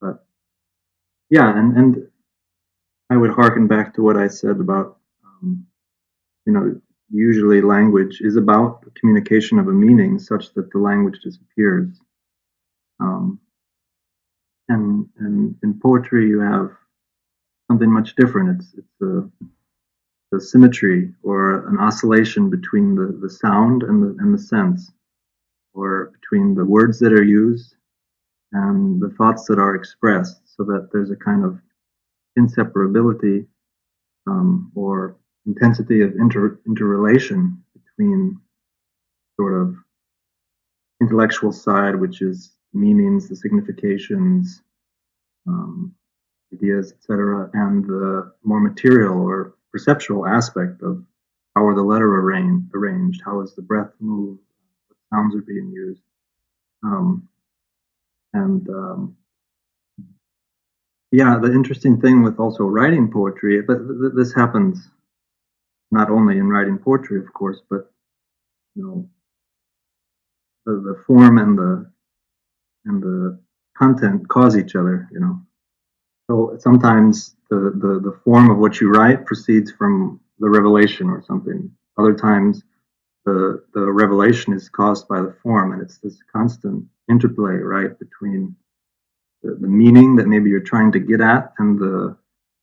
But yeah, and I would hearken back to what I said about, you know, usually language is about the communication of a meaning such that the language disappears. And in poetry, you have something much different. It's the symmetry or an oscillation between the sound and the sense, or between the words that are used and the thoughts that are expressed, so that there's a kind of inseparability or intensity of interrelation between sort of intellectual side, which is meanings, the significations, ideas, etc., and the more material or perceptual aspect of how are the letter arranged, how is the breath moved, what sounds are being used, the interesting thing with also writing poetry, but this happens not only in writing poetry, of course, but you know, the form and the content cause each other, you know. So sometimes the form of what you write proceeds from the revelation or something. Other times the revelation is caused by the form, and it's this constant interplay, right, between the meaning that maybe you're trying to get at and the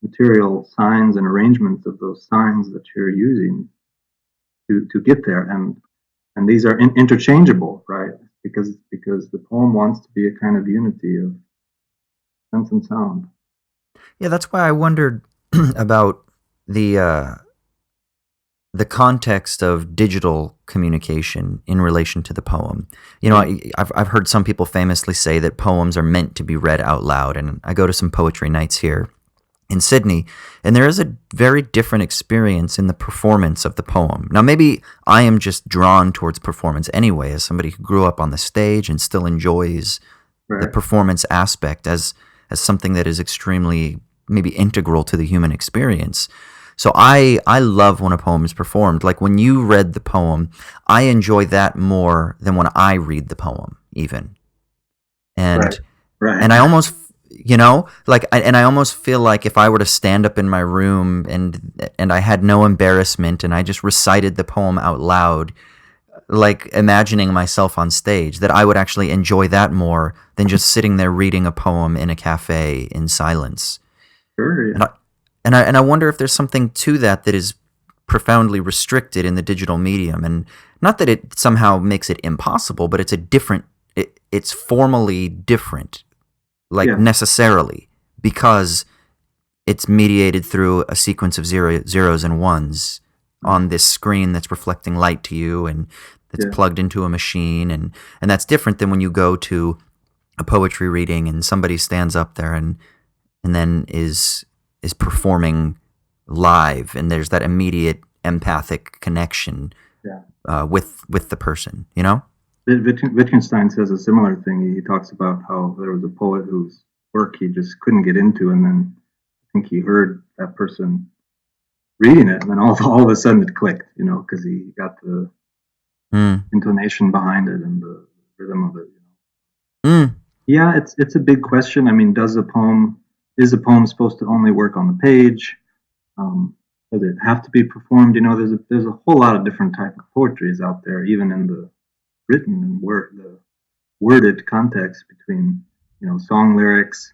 material signs and arrangements of those signs that you're using to get there. And these are interchangeable, right? Because the poem wants to be a kind of unity of sense and sound. Yeah, that's why I wondered about the context of digital communication in relation to the poem. You know, I've heard some people famously say that poems are meant to be read out loud, and I go to some poetry nights here in Sydney, and there is a very different experience in the performance of the poem. Now, maybe I am just drawn towards performance anyway, as somebody who grew up on the stage and still enjoys the performance aspect as something that is extremely maybe integral to the human experience. So I love when a poem is performed. Like when you read the poem, I enjoy that more than when I read the poem, even. And and I almost, you know, like, and I almost feel like if I were to stand up in my room and I had no embarrassment and I just recited the poem out loud, like imagining myself on stage, that I would actually enjoy that more than just sitting there reading a poem in a cafe in silence. Sure, yeah. And I wonder if there's something to that is profoundly restricted in the digital medium, and not that it somehow makes it impossible, but it's a different. It's formally different, like necessarily, because it's mediated through a sequence of zeros and ones on this screen that's reflecting light to you, and that's plugged into a machine, and that's different than when you go to a poetry reading and somebody stands up there and then is performing live, and there's that immediate empathic connection with the person, you know? Wittgenstein says a similar thing. He talks about how there was a poet whose work he just couldn't get into, and then I think he heard that person reading it, and then all of a sudden it clicked, you know, because he got the intonation behind it and the rhythm of it. You know? Yeah, it's a big question. I mean, is a poem supposed to only work on the page? Does it have to be performed? You know, there's a whole lot of different type of poetries out there, even in the written and the worded context between, you know, song lyrics.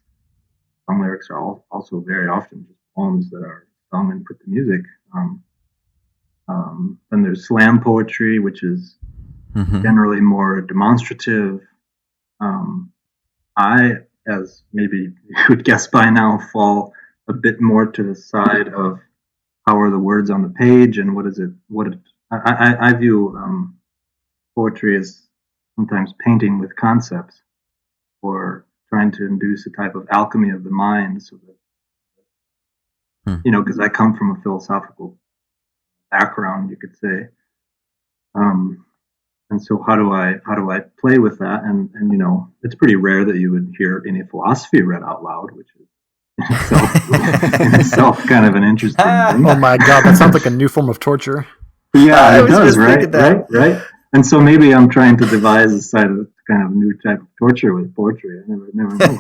Song lyrics are also very often just poems that are sung and put to music. Then there's slam poetry, which is generally more demonstrative. I, as maybe you would guess by now, fall a bit more to the side of how are the words on the page and I view poetry as sometimes painting with concepts, or trying to induce a type of alchemy of the mind, so that you know, because I come from a philosophical background, you could say, and so how do I play with that? And you know, it's pretty rare that you would hear any philosophy read out loud, which is in itself kind of an interesting thing. Oh my God, that sounds like a new form of torture. Yeah, it does, right. And so maybe I'm trying to devise a kind of new type of torture with poetry. I never know.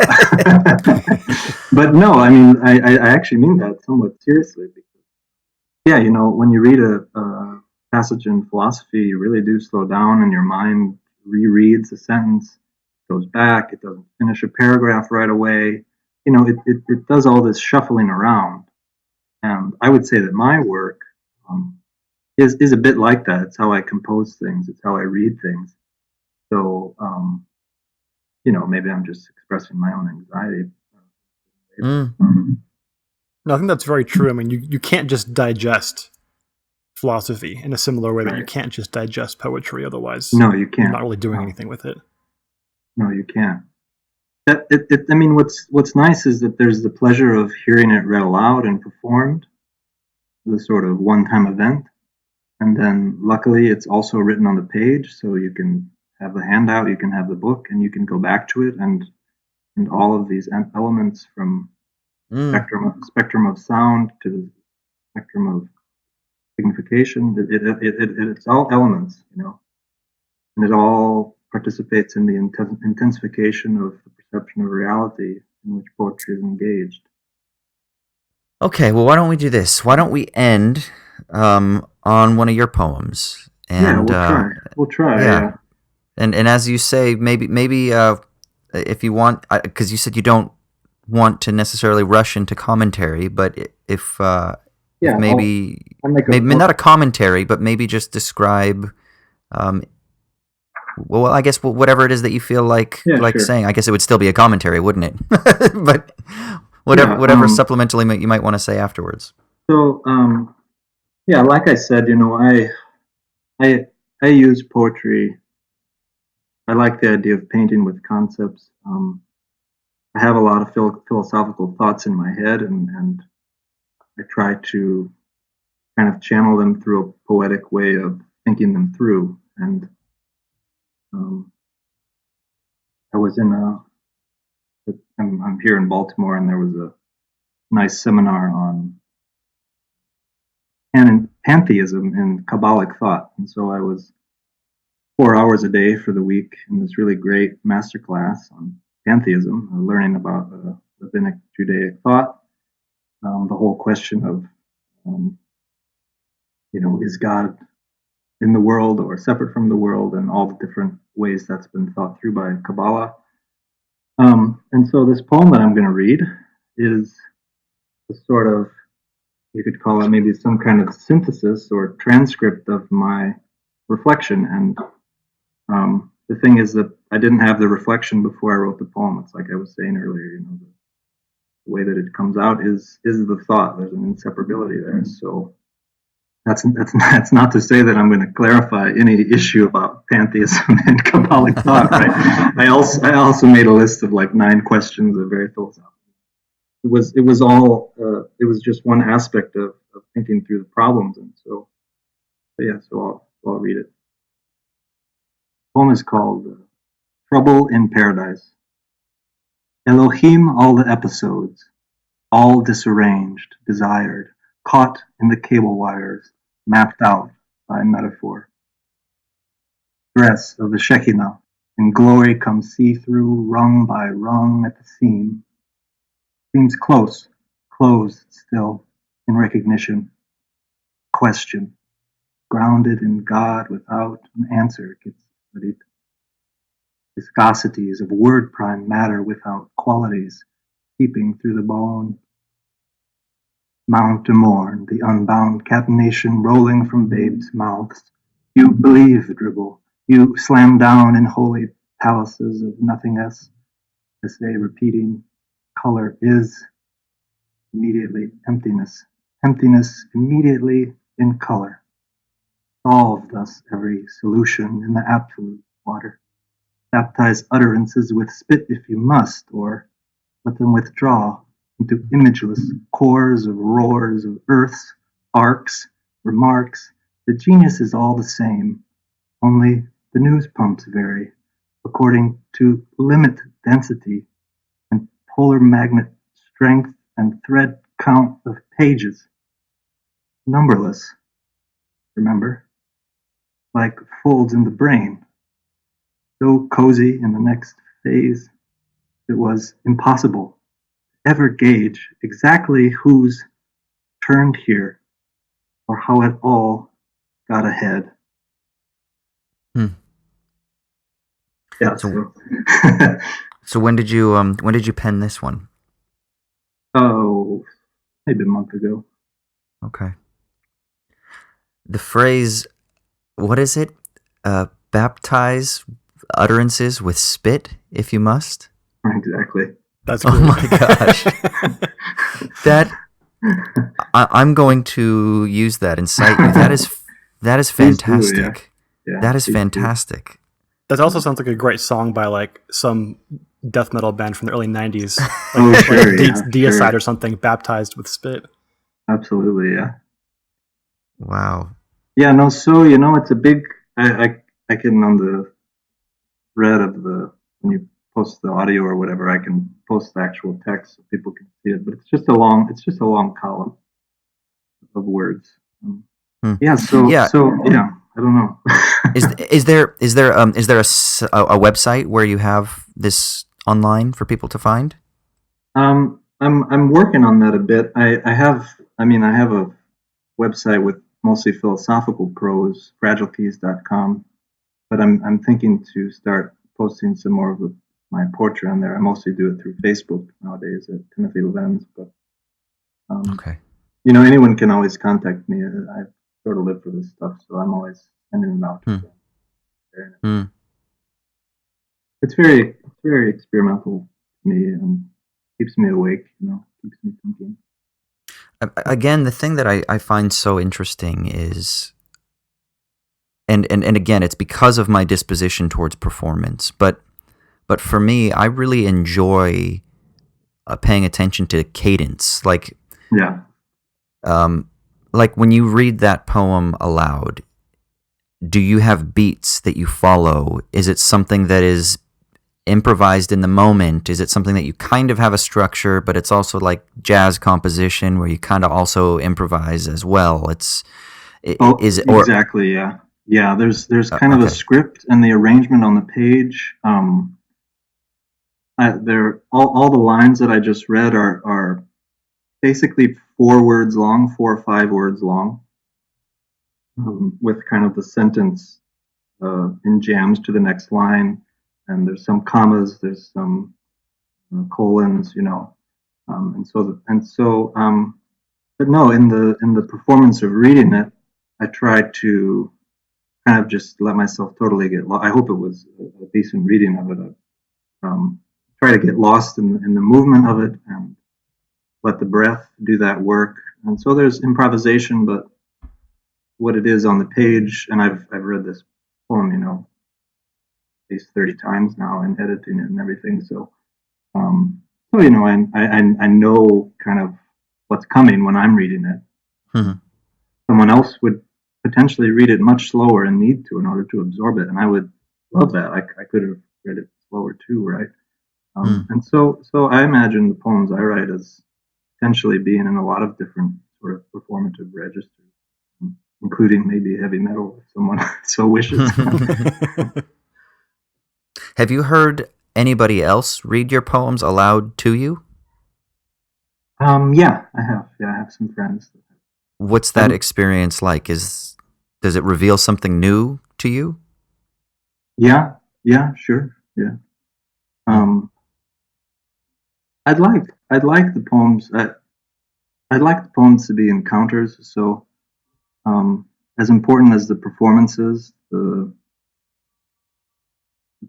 But no, I mean, I actually mean that somewhat seriously. Because, yeah, you know, when you read a passage in philosophy, you really do slow down, and your mind rereads a sentence, goes back, it doesn't finish a paragraph right away. You know, it does all this shuffling around. And I would say that my work is a bit like that. It's how I compose things. It's how I read things. So, you know, maybe I'm just expressing my own anxiety. No, I think that's very true. I mean, you can't just digest philosophy in a similar way that you can't just digest poetry. Otherwise, no, you can't. You're not really doing anything with it. No, you can't. I mean, what's nice is that there's the pleasure of hearing it read aloud and performed, the sort of one-time event. And then luckily it's also written on the page, so you can have the handout, you can have the book, and you can go back to it, and all of these elements from spectrum of sound to the spectrum of signification. It's all elements, you know, and it all participates in the intensification of the perception of reality in which poetry is engaged. Okay, well, why don't we do this? Why don't we end on one of your poems? And, we'll try. Yeah. And as you say, maybe if you want, because you said you don't want to necessarily rush into commentary, but if maybe not a commentary, but maybe just describe. Well, I guess whatever it is that you feel like saying. I guess it would still be a commentary, wouldn't it? But whatever supplementally you might want to say afterwards. So, like I said, you know, I use poetry. I like the idea of painting with concepts. I have a lot of philosophical thoughts in my head, and I try to kind of channel them through a poetic way of thinking them through. And I was I'm here in Baltimore, and there was a nice seminar on pantheism and Kabbalic thought. And so I was 4 hours a day for the week in this really great masterclass on pantheism, learning about rabbinic Judaic thought, the whole question of, you know, is God in the world or separate from the world, and all the different ways that's been thought through by Kabbalah. And so this poem that I'm going to read is a sort of you could call it maybe some kind of synthesis or transcript of my reflection. And the thing is that I didn't have the reflection before I wrote the poem. It's like I was saying earlier, the way that it comes out is the thought. There's an inseparability there. So that's not to say that I'm going to clarify any issue about pantheism and Kabbalic thought, right? I also made a list of like 9 questions of very philosophical. It was just one aspect of thinking through the problems, and so I'll read it. The poem is called Trouble in Paradise. Elohim, all the episodes, all disarranged, desired, caught in the cable wires, mapped out by metaphor. Dress of the Shekinah, in glory comes see-through, rung by rung at the seam. Seems close, closed still, in recognition. Question, grounded in God without an answer gets studied. Viscosities of word prime matter without qualities, seeping through the bone. Mount de Morn, the unbound catenation rolling from babes' mouths. You believe, dribble. You slam down in holy palaces of nothingness. To say repeating, color is immediately emptiness. Emptiness immediately in color. Solve thus every solution in the absolute water. Baptize utterances with spit if you must, or let them withdraw into imageless cores of roars of earths, arcs, remarks. The genius is all the same, only the news pumps vary according to limit density and polar magnet strength and thread count of pages. Numberless, remember, like folds in the brain. So cozy in the next phase, it was impossible to ever gauge exactly who's turned here or how it all got ahead. Yeah. So when did you pen this one? Oh, maybe a month ago. Okay. The phrase, what is it? Baptize utterances with spit if you must. Exactly. That's cool. Oh my gosh. I'm going to use that and cite you. That is fantastic. Yeah, that is fantastic. That also sounds like a great song by like some death metal band from the early 90s. Deicide sure. or something, baptized with spit. Absolutely, yeah. Wow. Yeah, no, so, it's a big, I can, on the thread of when you post the audio or whatever, I can post the actual text so people can see it, but it's just a long column of words. Yeah, so yeah, I don't know. Is there a website where you have this online for people to find? I'm working on that a bit. I have a website with mostly philosophical prose, fragilekeys.com, but I'm thinking to start posting some more of my poetry on there. I mostly do it through Facebook nowadays at Timothy Lavenz, but okay. Anyone can always contact me. I sort of live for this stuff, so I'm always sending them out. It's very experimental to me and keeps me awake, keeps me thinking. Again, the thing that I find so interesting is, and again, it's because of my disposition towards performance, but for me, I really enjoy paying attention to cadence. Like, yeah. Like when you read that poem aloud, do you have beats that you follow? Is it something that is improvised in the moment? Is it something that you kind of have a structure, but it's also like jazz composition where you kind of also improvise as well? Exactly, yeah. Yeah, there's kind of a script and the arrangement on the page. All the lines that I just read are basically 4 words long, 4 or 5 words long, with kind of the sentence in jams to the next line, and there's some commas, there's some colons, and so but no, in the performance of reading it, I tried to kind of just let myself totally get lost. I hope it was a decent reading of it. Try to get lost in the movement of it and let the breath do that work. And so there's improvisation, but what it is on the page, and I've read this poem, at least 30 times now and editing it and everything. So, I know kind of what's coming when I'm reading it. Mhm. Someone else would potentially read it much slower and need to in order to absorb it, and I would love that. I could have read it slower too, right? And so I imagine the poems I write as potentially being in a lot of different sort of performative registers, including maybe heavy metal if someone so wishes. Have you heard anybody else read your poems aloud to you? Yeah, I have. Yeah, I have some friends. What's that experience like? Does it reveal something new to you? Yeah, sure. Yeah. I'd like the poems. I'd like the poems to be encounters. So, as important as the performances, the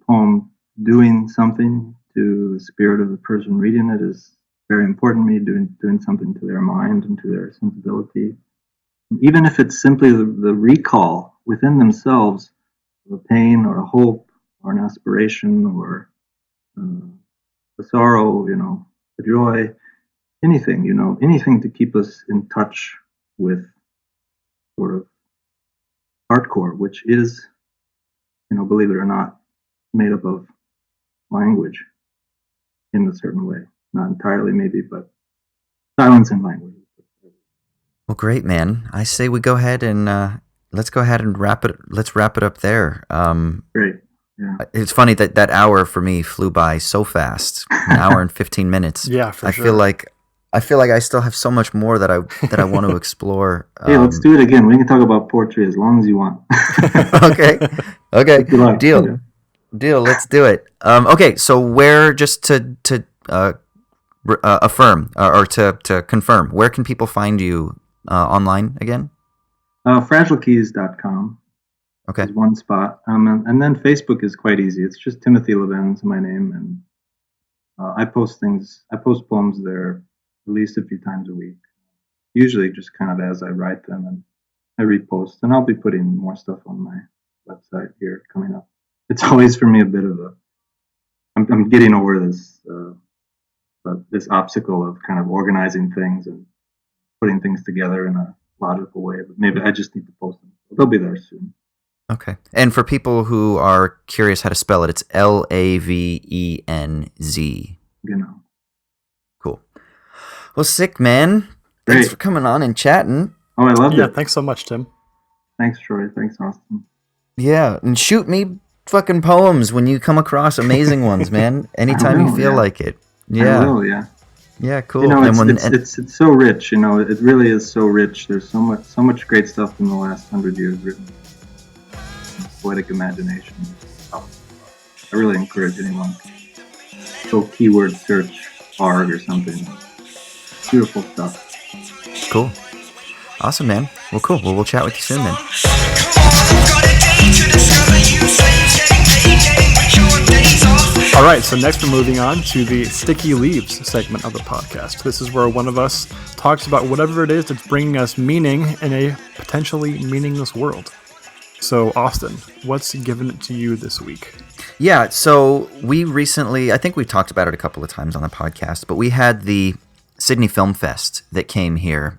poem doing something to the spirit of the person reading it is very important to me. Doing something to their mind and to their sensibility, even if it's simply the recall within themselves of a pain or a hope or an aspiration or a sorrow, a joy, anything, anything to keep us in touch with sort of hardcore, which is, believe it or not, made up of language in a certain way. Not entirely, maybe, but silence and language. Well, great, man. I say we go ahead and let's go ahead and wrap it. Let's wrap it up there. Great. Yeah. It's funny that hour for me flew by so fast. An hour and 15 minutes. Yeah, for sure. I feel like I still have so much more that I want to explore. Hey, let's do it again. We can talk about poetry as long as you want. Okay. Like, Deal. yeah. Deal. Let's do it. Okay. So where, just to affirm or to confirm, where can people find you online again? Fragilekeys.com Okay. is one spot. And then Facebook is quite easy. It's just Timothy Lavenz, my name. And I post poems there at least a few times a week. Usually just kind of as I write them, and I repost. And I'll be putting more stuff on my website here coming up. It's always for me a bit of I'm getting over this obstacle of kind of organizing things and putting things together in a logical way. But maybe I just need to post them. They'll be there soon. Okay. And for people who are curious how to spell it, it's Lavenz. Cool. Well, sick, man. Thanks Great. for coming on and chatting. Oh, I loved Yeah, it. thanks so much, Tim. Thanks, Troy. Thanks, Austin. Yeah, and shoot me fucking poems when you come across amazing ones, man. Anytime you feel like it. Yeah. I will, yeah. Yeah, cool. It's so rich, it really is so rich. There's so much great stuff in the last 100 years written. Poetic imagination. I really encourage anyone. Go keyword search org or something. Beautiful stuff. Cool. Awesome, man. Well, cool. Well, we'll chat with you soon, then. All right, so next we're moving on to the Sticky Leaves segment of the podcast. This is where one of us talks about whatever it is that's bringing us meaning in a potentially meaningless world. So, Austin, what's given it to you this week? Yeah, so we recently, I think we've talked about it a couple of times on the podcast, but we had the Sydney Film Fest that came here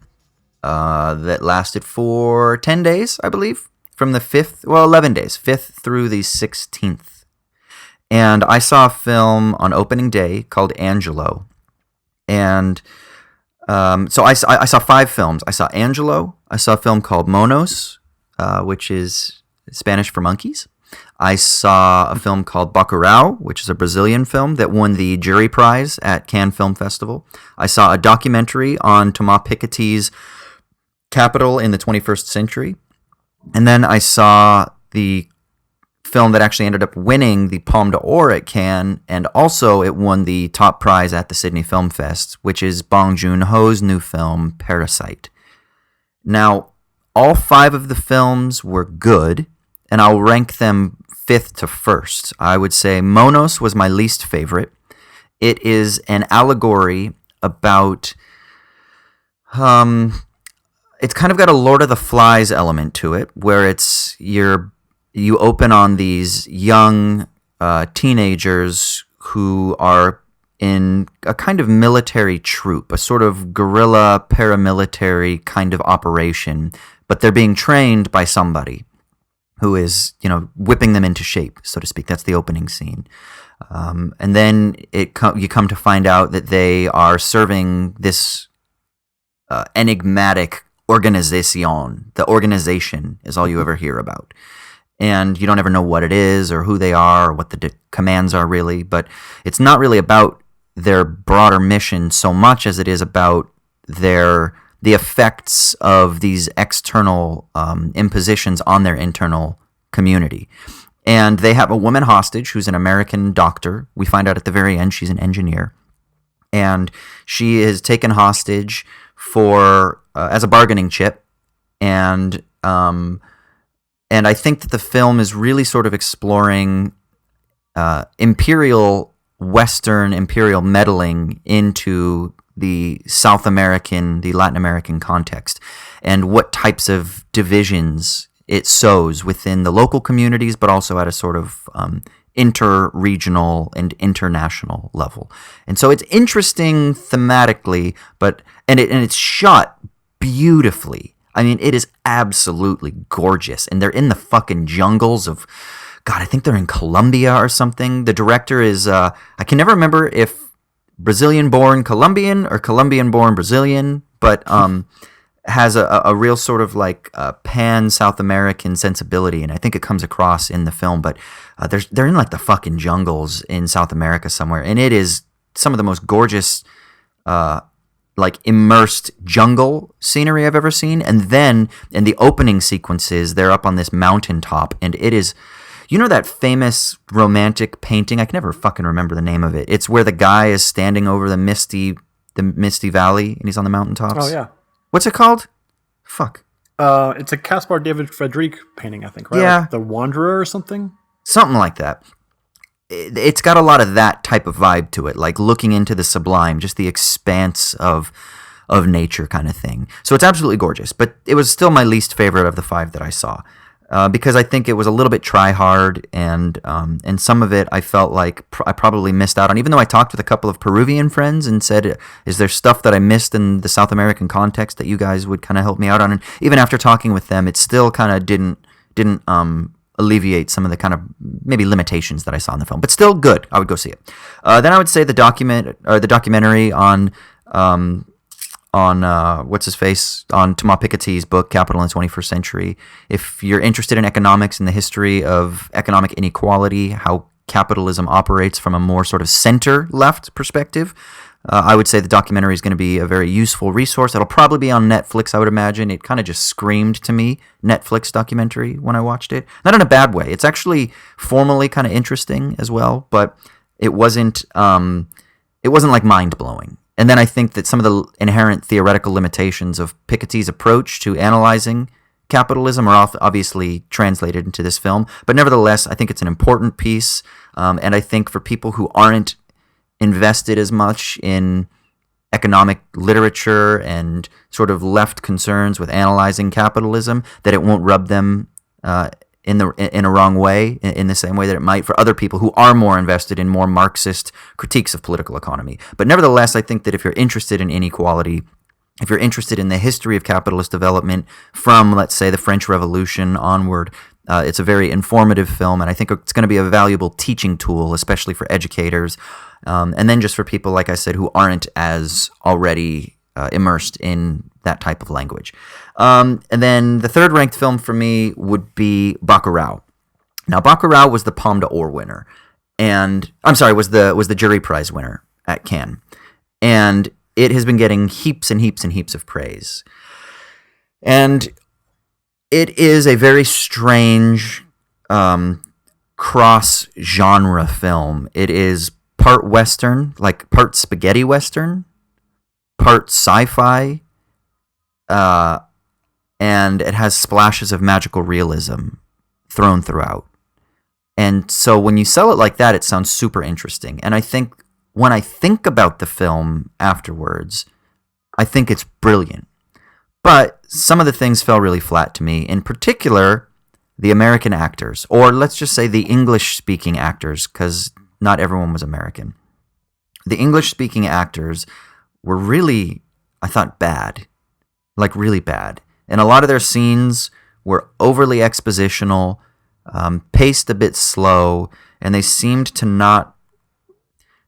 that lasted for 10 days, I believe, from the 11 days, 5th through the 16th. And I saw a film on opening day called Angelo. And so I saw 5 films. I saw Angelo. I saw a film called Monos, which is Spanish for monkeys. I saw a film called Bacurau, which is a Brazilian film that won the jury prize at Cannes Film Festival. I saw a documentary on Thomas Piketty's Capital in the 21st Century. And then I saw the film that actually ended up winning the Palme d'Or at Cannes, and also it won the top prize at the Sydney Film Fest, which is Bong Joon-ho's new film, Parasite. Now, all 5 of the films were good, and I'll rank them 5th to 1st. I would say Monos was my least favorite. It is an allegory about... it's kind of got a Lord of the Flies element to it, where you open on these young teenagers who are in a kind of military troop, a sort of guerrilla paramilitary kind of operation, but they're being trained by somebody who is, whipping them into shape, so to speak. That's the opening scene. And then you come to find out that they are serving this enigmatic organization. The organization is all you ever hear about. And you don't ever know what it is or who they are or what the commands are really. But it's not really about their broader mission so much as it is about the effects of these external impositions on their internal community. And they have a woman hostage who's an American doctor. We find out at the very end she's an engineer. And she is taken hostage for as a bargaining chip. And I think that the film is really sort of exploring Western imperial meddling into the the Latin American context, and what types of divisions it sows within the local communities, but also at a sort of inter-regional and international level. And so it's interesting thematically, and it's shot beautifully. I mean, it is absolutely gorgeous. And they're in the fucking jungles of, God, I think they're in Colombia or something. The director is, I can never remember if Brazilian-born Colombian or Colombian-born Brazilian, but has a real sort of like pan-South American sensibility. And I think it comes across in the film. But they're in like the fucking jungles in South America somewhere. And it is some of the most gorgeous like immersed jungle scenery I've ever seen. And then in the opening sequences, they're up on this mountaintop, and it is, that famous romantic painting? I can never fucking remember the name of it. It's where the guy is standing over the misty valley, and he's on the mountaintops. Oh yeah. What's it called? Fuck. It's a Caspar David Friedrich painting, I think, right? Yeah. Like The Wanderer or something? Something like that. It's got a lot of that type of vibe to it, like looking into the sublime, just the expanse of nature kind of thing. So it's absolutely gorgeous, but it was still my least favorite of the 5 that I saw, because I think it was a little bit try hard, and some of it I felt like I probably missed out on, even though I talked with a couple of Peruvian friends and said, is there stuff that I missed in the South American context that you guys would kind of help me out on? And even after talking with them, it still kind of didn't alleviate some of the kind of maybe limitations that I saw in the film, but still good. I would go see it. Then I would say the documentary on what's his face, on Thomas Piketty's book Capital in the 21st Century. If you're interested in economics and the history of economic inequality, how capitalism operates from a more sort of center-left perspective, I would say the documentary is going to be a very useful resource. It'll probably be on Netflix, I would imagine. It kind of just screamed to me Netflix documentary when I watched it. Not in a bad way. It's actually formally kind of interesting as well, but it wasn't like mind-blowing. And then I think that some of the inherent theoretical limitations of Piketty's approach to analyzing capitalism are obviously translated into this film. But nevertheless, I think it's an important piece. And I think for people who aren't invested as much in economic literature and sort of left concerns with analyzing capitalism, that it won't rub them in a wrong way, in the same way that it might for other people who are more invested in more Marxist critiques of political economy. But nevertheless, I think that if you're interested in inequality, if you're interested in the history of capitalist development from, let's say, the French Revolution onward, it's a very informative film, and I think it's going to be a valuable teaching tool, especially for educators, and then just for people, like I said, who aren't as already immersed in that type of language. And then the third ranked film for me would be Bacurau. Now, Bacurau was the Palme d'Or winner, and was the jury prize winner at Cannes, and it has been getting heaps and heaps and heaps of praise. And it is a very strange cross-genre film. It is part Western, like part spaghetti Western, part sci-fi, and it has splashes of magical realism thrown throughout. And so when you sell it like that, it sounds super interesting. And I think when I think about the film afterwards, I think it's brilliant. But some of the things fell really flat to me. In particular, the American actors, or let's just say the English-speaking actors, because not everyone was American. The English-speaking actors were really, I thought, bad. Like, really bad. And a lot of their scenes were overly expositional, paced a bit slow, and they seemed to not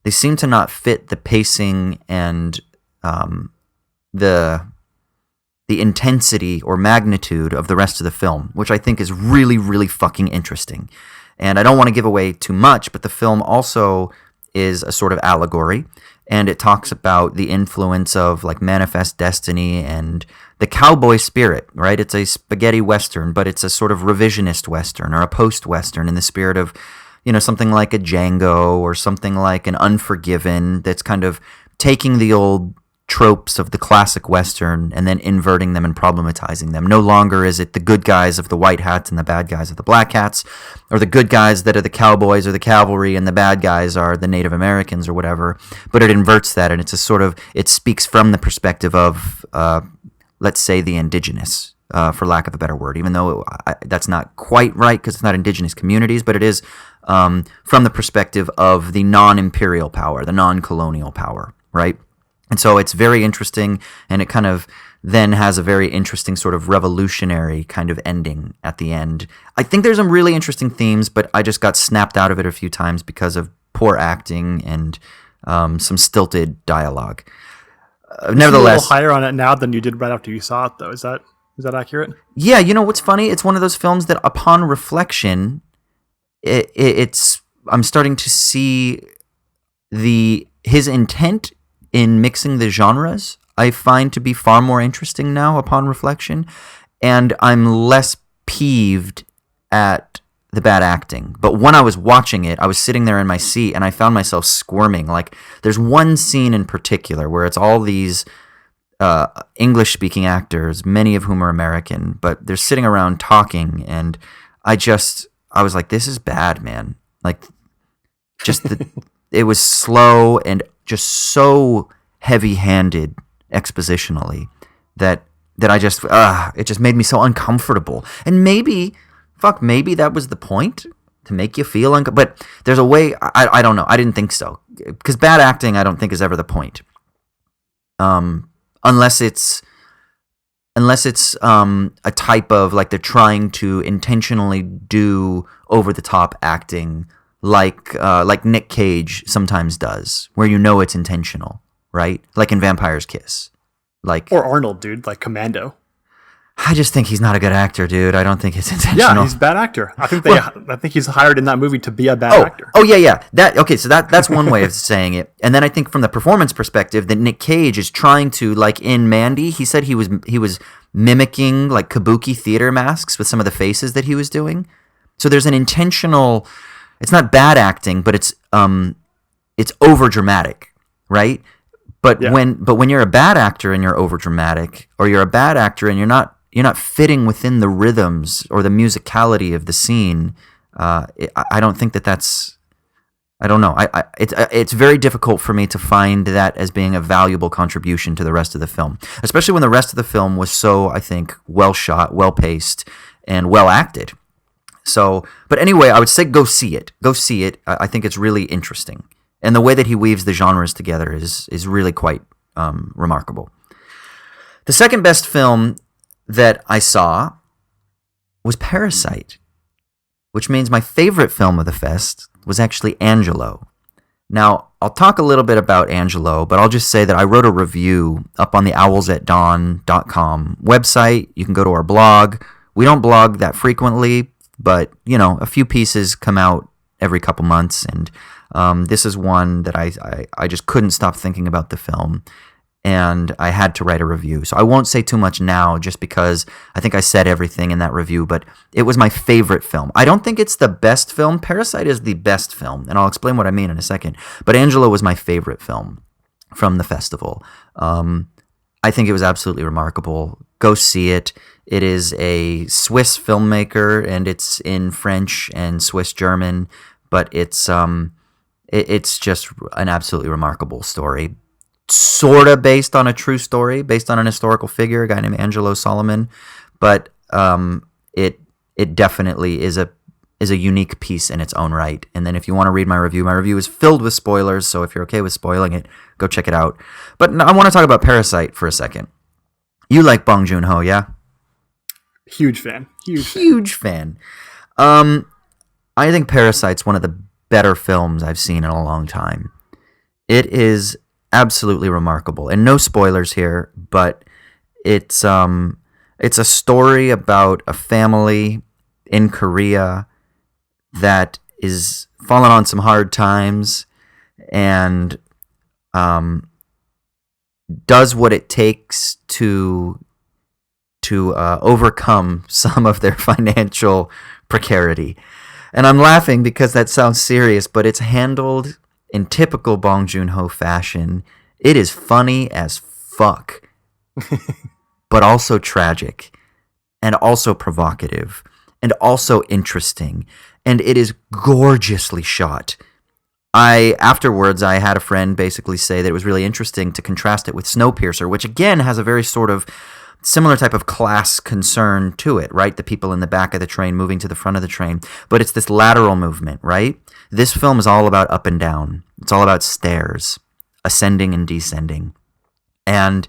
fit the pacing and the intensity or magnitude of the rest of the film, which I think is really, really fucking interesting. And I don't want to give away too much, but the film also is a sort of allegory, and it talks about the influence of like manifest destiny and the cowboy spirit, right? It's a spaghetti Western, but it's a sort of revisionist Western or a post-Western in the spirit of, you know, something like a Django or something like an Unforgiven that's kind of taking the old tropes of the classic Western and then inverting them and problematizing them. No longer is it the good guys of the white hats and the bad guys of the black hats, or the good guys that are the cowboys or the cavalry and the bad guys are the Native Americans or whatever, but it inverts that, and it's a sort of, it speaks from the perspective of, let's say, the indigenous, for lack of a better word, even though that's not quite right because it's not indigenous communities, but it is from the perspective of the non-imperial power, the non-colonial power, right? And so it's very interesting, and it kind of then has a very interesting sort of revolutionary kind of ending at the end. I think there's some really interesting themes, but I just got snapped out of it a few times because of poor acting and some stilted dialogue. Nevertheless, a little higher on it now than you did right after you saw it, though. Is that accurate? Yeah, you know what's funny? It's one of those films that, upon reflection, it's I'm starting to see his intent in mixing the genres. I find to be far more interesting now upon reflection, and I'm less peeved at the bad acting. But when I was watching it, I was sitting there in my seat and I found myself squirming. Like, there's one scene in particular where it's all these English-speaking actors, many of whom are American, but they're sitting around talking, and I was like, this is bad, man. Like, just it was slow and just so heavy-handed expositionally that I just it just made me so uncomfortable. And maybe that was the point, to make you feel uncomfortable. But there's a way, I don't know. I didn't think so, because bad acting I don't think is ever the point. Unless it's a type of, like, they're trying to intentionally do over the top acting, like Nick Cage sometimes does, where you know it's intentional, right? Like in Vampire's Kiss, or Arnold, dude, like Commando. I just think he's not a good actor, dude. I don't think it's intentional. Yeah, he's a bad actor. I think he's hired in that movie to be a bad actor. Oh yeah. So that's one way of saying it. And then I think from the performance perspective, that Nick Cage is trying to, like in Mandy, he said he was mimicking like kabuki theater masks with some of the faces that he was doing. So there's an intentional. It's not bad acting, but it's over dramatic, right? But when you're a bad actor and you're over dramatic, or you're a bad actor and you're not fitting within the rhythms or the musicality of the scene, I don't think that's. I don't know. It's very difficult for me to find that as being a valuable contribution to the rest of the film, especially when the rest of the film was so, I think, well shot, well paced, and well acted. So, but anyway, I would say go see it. Go see it. I think it's really interesting, and the way that he weaves the genres together is really quite remarkable. The second best film that I saw was Parasite, which means my favorite film of the fest was actually Angelo. Now, I'll talk a little bit about Angelo, but I'll just say that I wrote a review up on the owlsatdawn.com website. You can go to our blog. We don't blog that frequently, but, you know, a few pieces come out every couple months, and this is one that I just couldn't stop thinking about the film. and I had to write a review. So I won't say too much now just because I think I said everything in that review, but it was my favorite film. I don't think it's the best film. Parasite is the best film, and I'll explain what I mean in a second. But Angelo was my favorite film from the festival. I think it was absolutely remarkable. Go see it. It is a Swiss filmmaker, and it's in French and Swiss German, but it's just an absolutely remarkable story. Sort of based on a true story, based on an historical figure, a guy named Angelo Solomon, but it definitely is a unique piece in its own right. And then if you want to read my review is filled with spoilers, so if you're okay with spoiling it, go check it out. But I want to talk about Parasite for a second. You like Bong Joon-ho, yeah? Huge fan. Huge fan. I think Parasite's one of the better films I've seen in a long time. It is absolutely remarkable, and no spoilers here, but it's a story about a family in Korea that is fallen on some hard times and does what it takes to overcome some of their financial precarity. And I'm laughing because that sounds serious, but it's handled in typical Bong Joon-ho fashion. It is funny as fuck, but also tragic, and also provocative, and also interesting, and it is gorgeously shot. Afterwards, I had a friend basically say that it was really interesting to contrast it with Snowpiercer, which again has a very sort of similar type of class concern to it, right? The people in the back of the train moving to the front of the train. But it's this lateral movement, right? This film is all about up and down. It's all about stairs, ascending and descending. And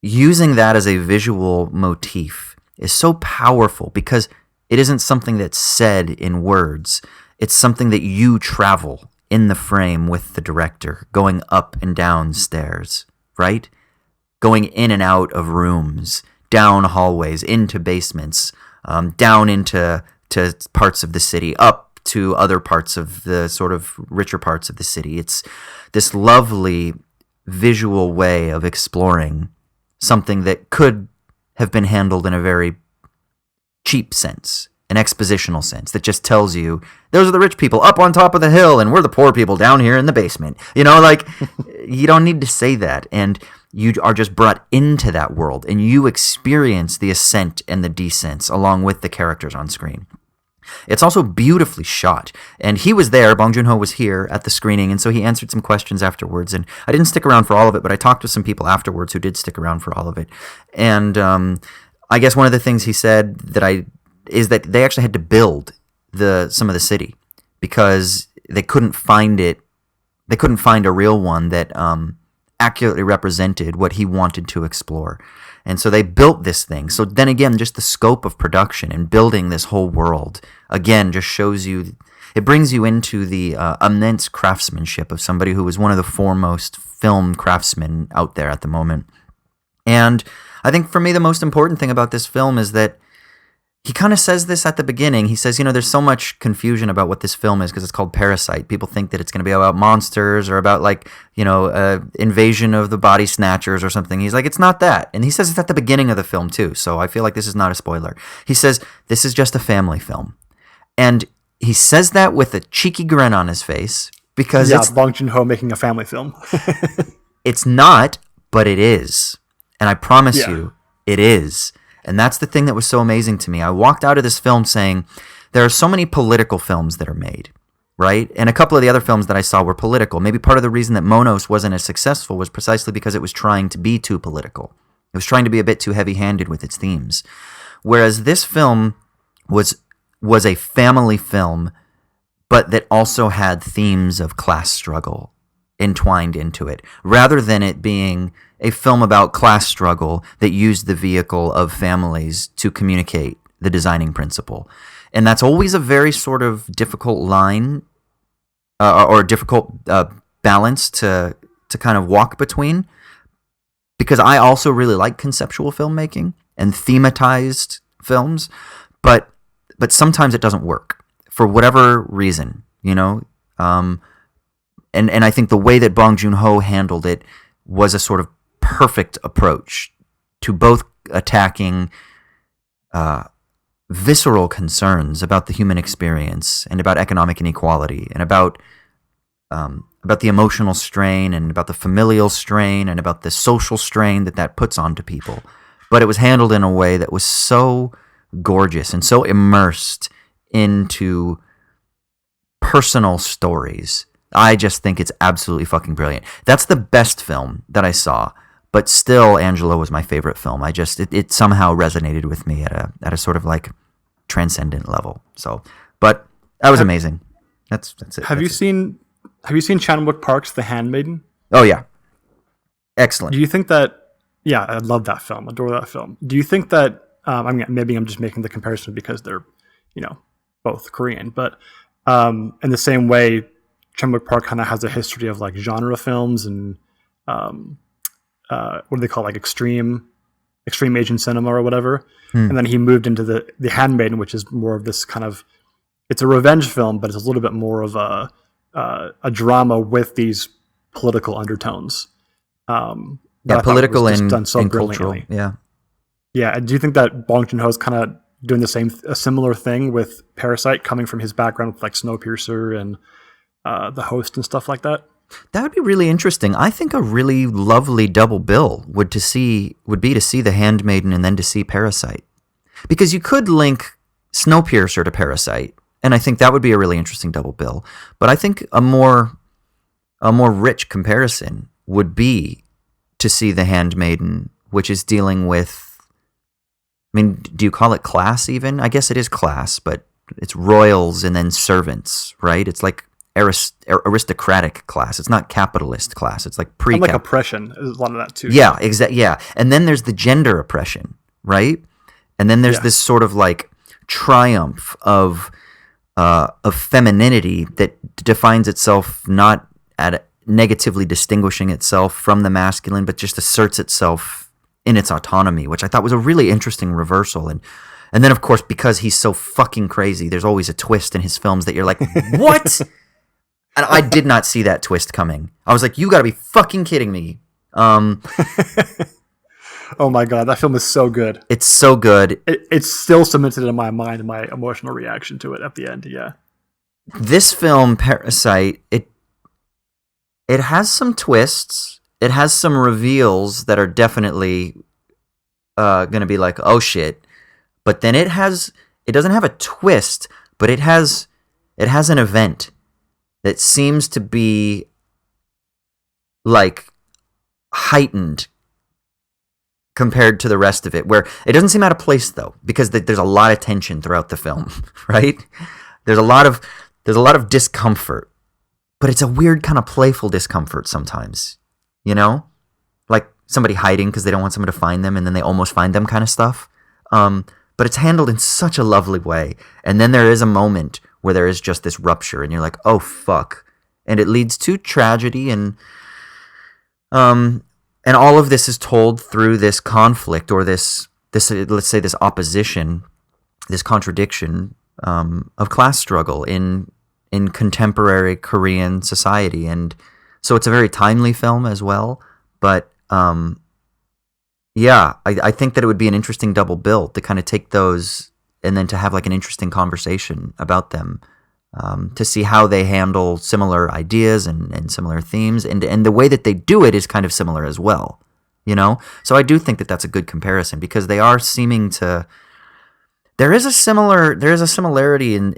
using that as a visual motif is so powerful because it isn't something that's said in words. It's something that you travel in the frame with the director, going up and down stairs, right? Going in and out of rooms, down hallways, into basements, down into parts of the city, up to other parts of the sort of richer parts of the city. It's this lovely visual way of exploring something that could have been handled in a very cheap sense, an expositional sense that just tells you those are the rich people up on top of the hill and we're the poor people down here in the basement. You know, like you don't need to say that. And you are just brought into that world and you experience the ascent and the descents along with the characters on screen. It's also beautifully shot. And he was there, Bong Joon-ho was here at the screening, and so he answered some questions afterwards. And I didn't stick around for all of it, but I talked to some people afterwards who did stick around for all of it. And I guess one of the things he said is that they actually had to build some of the city because they couldn't find it. They couldn't find a real one that accurately represented what he wanted to explore. And so they built this thing. So then again, just the scope of production and building this whole world, again, just shows you, it brings you into the immense craftsmanship of somebody who is one of the foremost film craftsmen out there at the moment. And I think for me, the most important thing about this film is that he kind of says this at the beginning. He says, there's so much confusion about what this film is because it's called Parasite. People think that it's going to be about monsters or about invasion of the body snatchers or something. He's like, it's not that. And he says it at the beginning of the film too. So I feel like this is not a spoiler. He says, this is just a family film. And he says that with a cheeky grin on his face because it's Bong Joon-ho making a family film. It's not, but it is. And I promise you, it is. And that's the thing that was so amazing to me. I walked out of this film saying, there are so many political films that are made, right? And a couple of the other films that I saw were political. Maybe part of the reason that Monos wasn't as successful was precisely because it was trying to be too political. It was trying to be a bit too heavy-handed with its themes. Whereas this film was a family film, but that also had themes of class struggle entwined into it, rather than it being a film about class struggle that used the vehicle of families to communicate the designing principle. And that's always a very sort of difficult line or difficult balance to kind of walk between, because I also really like conceptual filmmaking and thematized films, but sometimes it doesn't work for whatever reason, And I think the way that Bong Joon-ho handled it was a sort of perfect approach to both attacking visceral concerns about the human experience and about economic inequality and about the emotional strain and about the familial strain and about the social strain that puts onto people. But it was handled in a way that was so gorgeous and so immersed into personal stories. I just think it's absolutely fucking brilliant. That's the best film that I saw, but still Angelo was my favorite film. It somehow resonated with me at a sort of like transcendent level. So, but that was amazing. That's it. Have you seen Chan-wook Park's The Handmaiden? Oh yeah. Excellent. Do you think that, yeah, I love that film. Adore that film. Do you think that, maybe I'm just making the comparison because they're, both Korean, but in the same way, Chan-wook Park kind of has a history of like genre films and what do they call it? Like extreme Asian cinema or whatever. And then he moved into the Handmaiden, which is more of this kind of, it's a revenge film, but it's a little bit more of a drama with these political undertones. Political and cultural. brilliantly. Yeah. Yeah. Do you think that Bong Joon-ho is kind of doing a similar thing with Parasite, coming from his background with like Snowpiercer and The Host and stuff like that? That would be really interesting. I think a really lovely double bill would be to see The Handmaiden and then to see Parasite. Because you could link Snowpiercer to Parasite, and I think that would be a really interesting double bill. But I think a more rich comparison would be to see The Handmaiden, which is dealing with, I mean, do you call it class even? I guess it is class, but it's royals and then servants, right? It's like aristocratic class. It's not capitalist class. It's like And like oppression is a lot of that too. Yeah, exactly. Yeah, and then there's the gender oppression, right? And then there's this sort of like triumph of femininity that defines itself not at negatively distinguishing itself from the masculine, but just asserts itself in its autonomy, which I thought was a really interesting reversal. And then of course, because he's so fucking crazy, there's always a twist in his films that you're like, what? And I did not see that twist coming. I was like, you gotta be fucking kidding me. Oh my god, that film is so good. It's so good. It's still cemented in my mind, my emotional reaction to it at the end, yeah. This film, Parasite, it has some twists. It has some reveals that are definitely gonna be like, oh shit. But then it doesn't have a twist, but it has an event that seems to be like heightened compared to the rest of it, where it doesn't seem out of place though, because there's a lot of tension throughout the film, right? There's a lot of discomfort, but it's a weird kind of playful discomfort sometimes, like somebody hiding because they don't want someone to find them, and then they almost find them kind of stuff. But it's handled in such a lovely way, and then there is a moment where there is just this rupture, and you're like, oh fuck, and it leads to tragedy, and all of this is told through this conflict, or this let's say this opposition, this contradiction of class struggle in contemporary Korean society. And so it's a very timely film as well. But I think that it would be an interesting double bill to kind of take those and then to have like an interesting conversation about them, to see how they handle similar ideas and similar themes, and the way that they do it is kind of similar as well, So I do think that that's a good comparison, because they are seeming to. There is a similarity in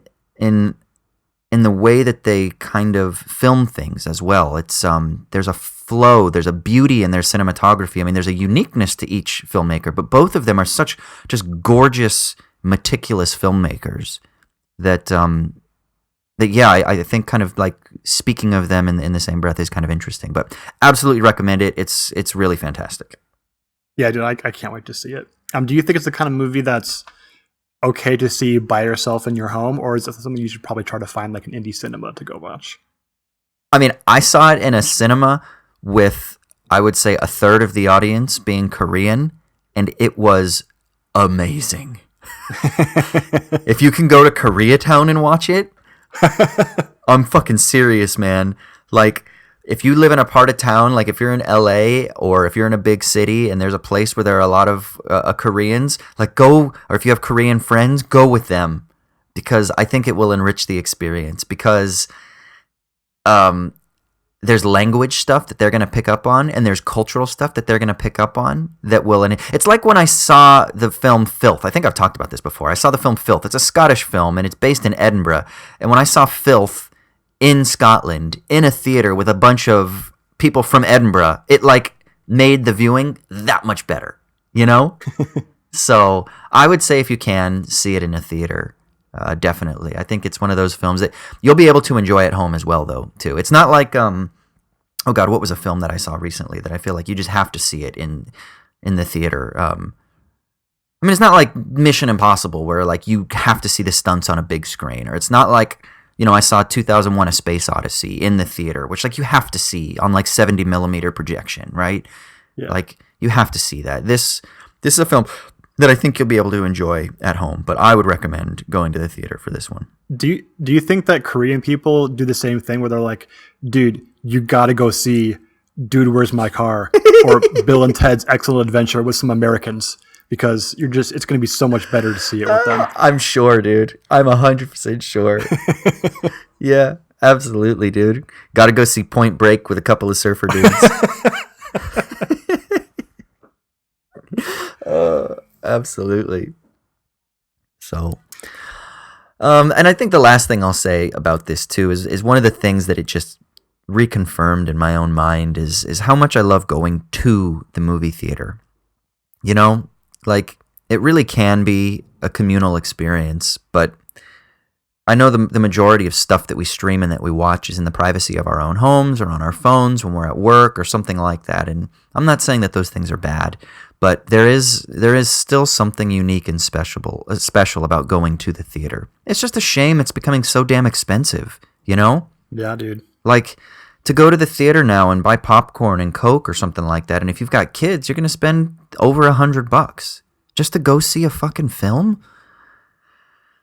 the way that they kind of film things as well. It's there's a flow, there's a beauty in their cinematography. I mean, there's a uniqueness to each filmmaker, but both of them are such just gorgeous, meticulous filmmakers that I think kind of like speaking of them in the same breath is kind of interesting. But absolutely recommend it. It's really fantastic. Yeah, dude, I can't wait to see it. Do you think it's the kind of movie that's okay to see by yourself in your home, or is it something you should probably try to find like an indie cinema to go watch? I mean, I saw it in a cinema with, I would say, a third of the audience being Korean, and it was amazing. If you can go to Koreatown and watch it, I'm fucking serious, man. Like, if you live in a part of town, like if you're in LA or if you're in a big city and there's a place where there are a lot of Koreans, like go, or if you have Korean friends, go with them, because I think it will enrich the experience, because there's language stuff that they're going to pick up on, and there's cultural stuff that they're going to pick up on that will. And it's like when I saw the film Filth. I think I've talked about this before. I saw the film Filth. It's a Scottish film, and it's based in Edinburgh. And when I saw Filth in Scotland in a theater with a bunch of people from Edinburgh, it like made the viewing that much better, you know? So I would say if you can, see it in a theater. Definitely. I think it's one of those films that you'll be able to enjoy at home as well, though, too. It's not like, oh God, what was a film that I saw recently that I feel like you just have to see it in the theater? I mean, it's not like Mission Impossible where like you have to see the stunts on a big screen, or it's not like, you know, I saw 2001: A Space Odyssey in the theater, which like you have to see on like 70 millimeter projection, right? Yeah. Like you have to see that. This is a film that I think you'll be able to enjoy at home, but I would recommend going to the theater for this one. Do you think that Korean people do the same thing where they're like, dude, you got to go see Dude, Where's My Car? Or Bill and Ted's Excellent Adventure with some Americans, because it's going to be so much better to see it with them. I'm sure, dude. I'm 100% sure. Yeah, absolutely, dude. Got to go see Point Break with a couple of surfer dudes. Absolutely. So, and I think the last thing I'll say about this too is one of the things that it just reconfirmed in my own mind is how much I love going to the movie theater. You know, like it really can be a communal experience, but I know the majority of stuff that we stream and that we watch is in the privacy of our own homes or on our phones when we're at work or something like that. And I'm not saying that those things are bad, but there is still something unique and special about going to the theater. It's just a shame it's becoming so damn expensive, you know? Yeah, dude. Like to go to the theater now and buy popcorn and Coke or something like that, and if you've got kids, you're going to spend over $100 just to go see a fucking film.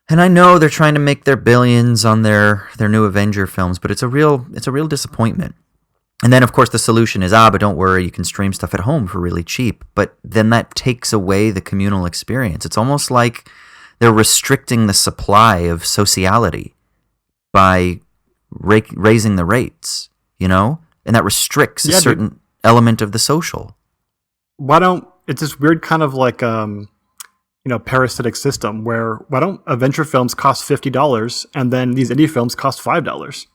And I know they're trying to make their billions on their new Avenger films, but it's a real disappointment. And then, of course, the solution is, but don't worry, you can stream stuff at home for really cheap. But then that takes away the communal experience. It's almost like they're restricting the supply of sociality by raising the rates, you know? And that restricts a certain element of the social. It's this weird kind of like, parasitic system where why don't adventure films cost $50 and then these indie films cost $5?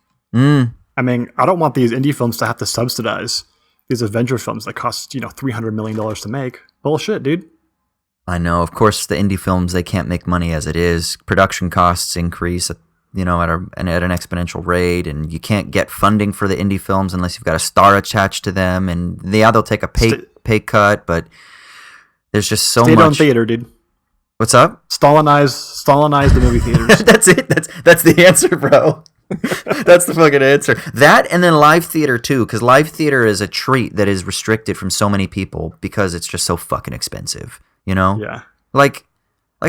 I mean, I don't want these indie films to have to subsidize these adventure films that cost, $300 million to make. Bullshit, dude. I know. Of course, the indie films, they can't make money as it is. Production costs increase, at an exponential rate, and you can't get funding for the indie films unless you've got a star attached to them. And they'll take a pay cut, but there's just so much. State-owned theater, dude. What's up? Stalinize the movie theaters. That's it. That's the answer, bro. That's the fucking answer. That, and then live theater too, because live theater is a treat that is restricted from so many people because it's just so fucking expensive, you know? Yeah. Like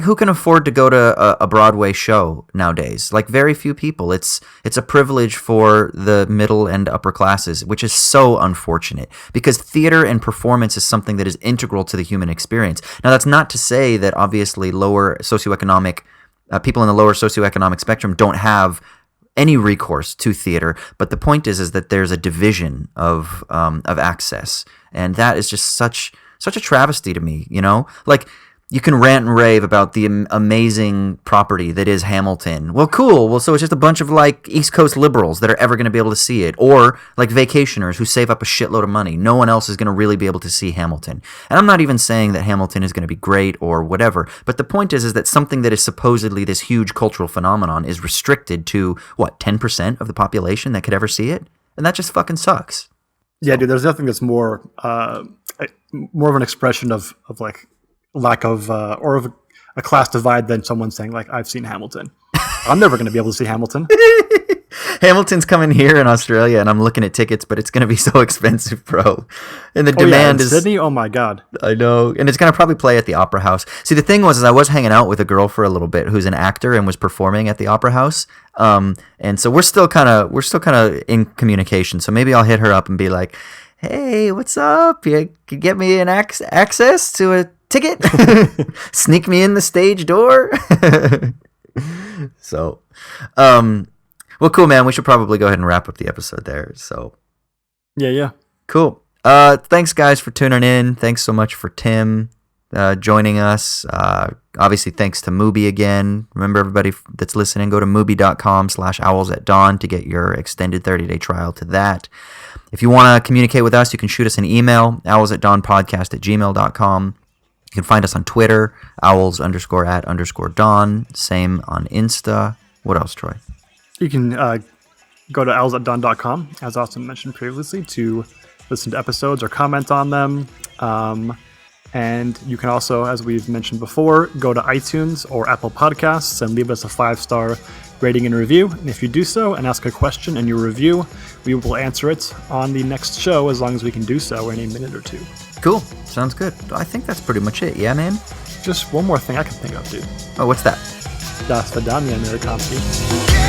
who can afford to go to a Broadway show nowadays? Like very few people. It's a privilege for the middle and upper classes, which is so unfortunate because theater and performance is something that is integral to the human experience. Now, that's not to say that obviously lower socioeconomic people in the lower socioeconomic spectrum don't have any recourse to theater, but the point is that there's a division of access, and that is just such a travesty to me. You know, like you can rant and rave about the amazing property that is Hamilton. Well, cool. Well, so it's just a bunch of like East Coast liberals that are ever going to be able to see it, or like vacationers who save up a shitload of money. No one else is going to really be able to see Hamilton. And I'm not even saying that Hamilton is going to be great or whatever, but the point is that something that is supposedly this huge cultural phenomenon is restricted to, 10% of the population that could ever see it? And that just fucking sucks. Yeah, dude, there's nothing that's more of an expression of like lack of or of a class divide than someone saying like, I've seen Hamilton. I'm never going to be able to see Hamilton. Hamilton's coming here in Australia, and I'm looking at tickets, but it's going to be so expensive, bro. And the demand is Sydney. Oh my god. I know, and it's going to probably play at the Opera House. See, the thing was, is I was hanging out with a girl for a little bit who's an actor and was performing at the Opera House. And so we're still kind of in communication. So maybe I'll hit her up and be like, "Hey, what's up? You could get me an access to a ticket? Sneak me in the stage door." So, well, cool, man. We should probably go ahead and wrap up the episode there. So, Yeah. cool. Thanks, guys, for tuning in. Thanks so much for Tim joining us. Obviously, thanks to Mubi again. Remember, everybody that's listening, go to mubi.com/owlsatdawn to get your extended 30-day trial to that. If you want to communicate with us, you can shoot us an email, owlsatdawnpodcast@gmail.com. You can find us on Twitter, owls_at_dawn. Same on Insta. What else, Troy? You can go to owlsatdawn.com, as Austin mentioned previously, to listen to episodes or comment on them. And you can also, as we've mentioned before, go to iTunes or Apple Podcasts and leave us a 5-star rating and review. And if you do so and ask a question in your review, we will answer it on the next show, as long as we can do so in a minute or two. Cool. Sounds good. I think that's pretty much it. Yeah, man? Just one more thing I can think of, dude. Oh, what's that? Das Vidania, Amerikanski. Yeah.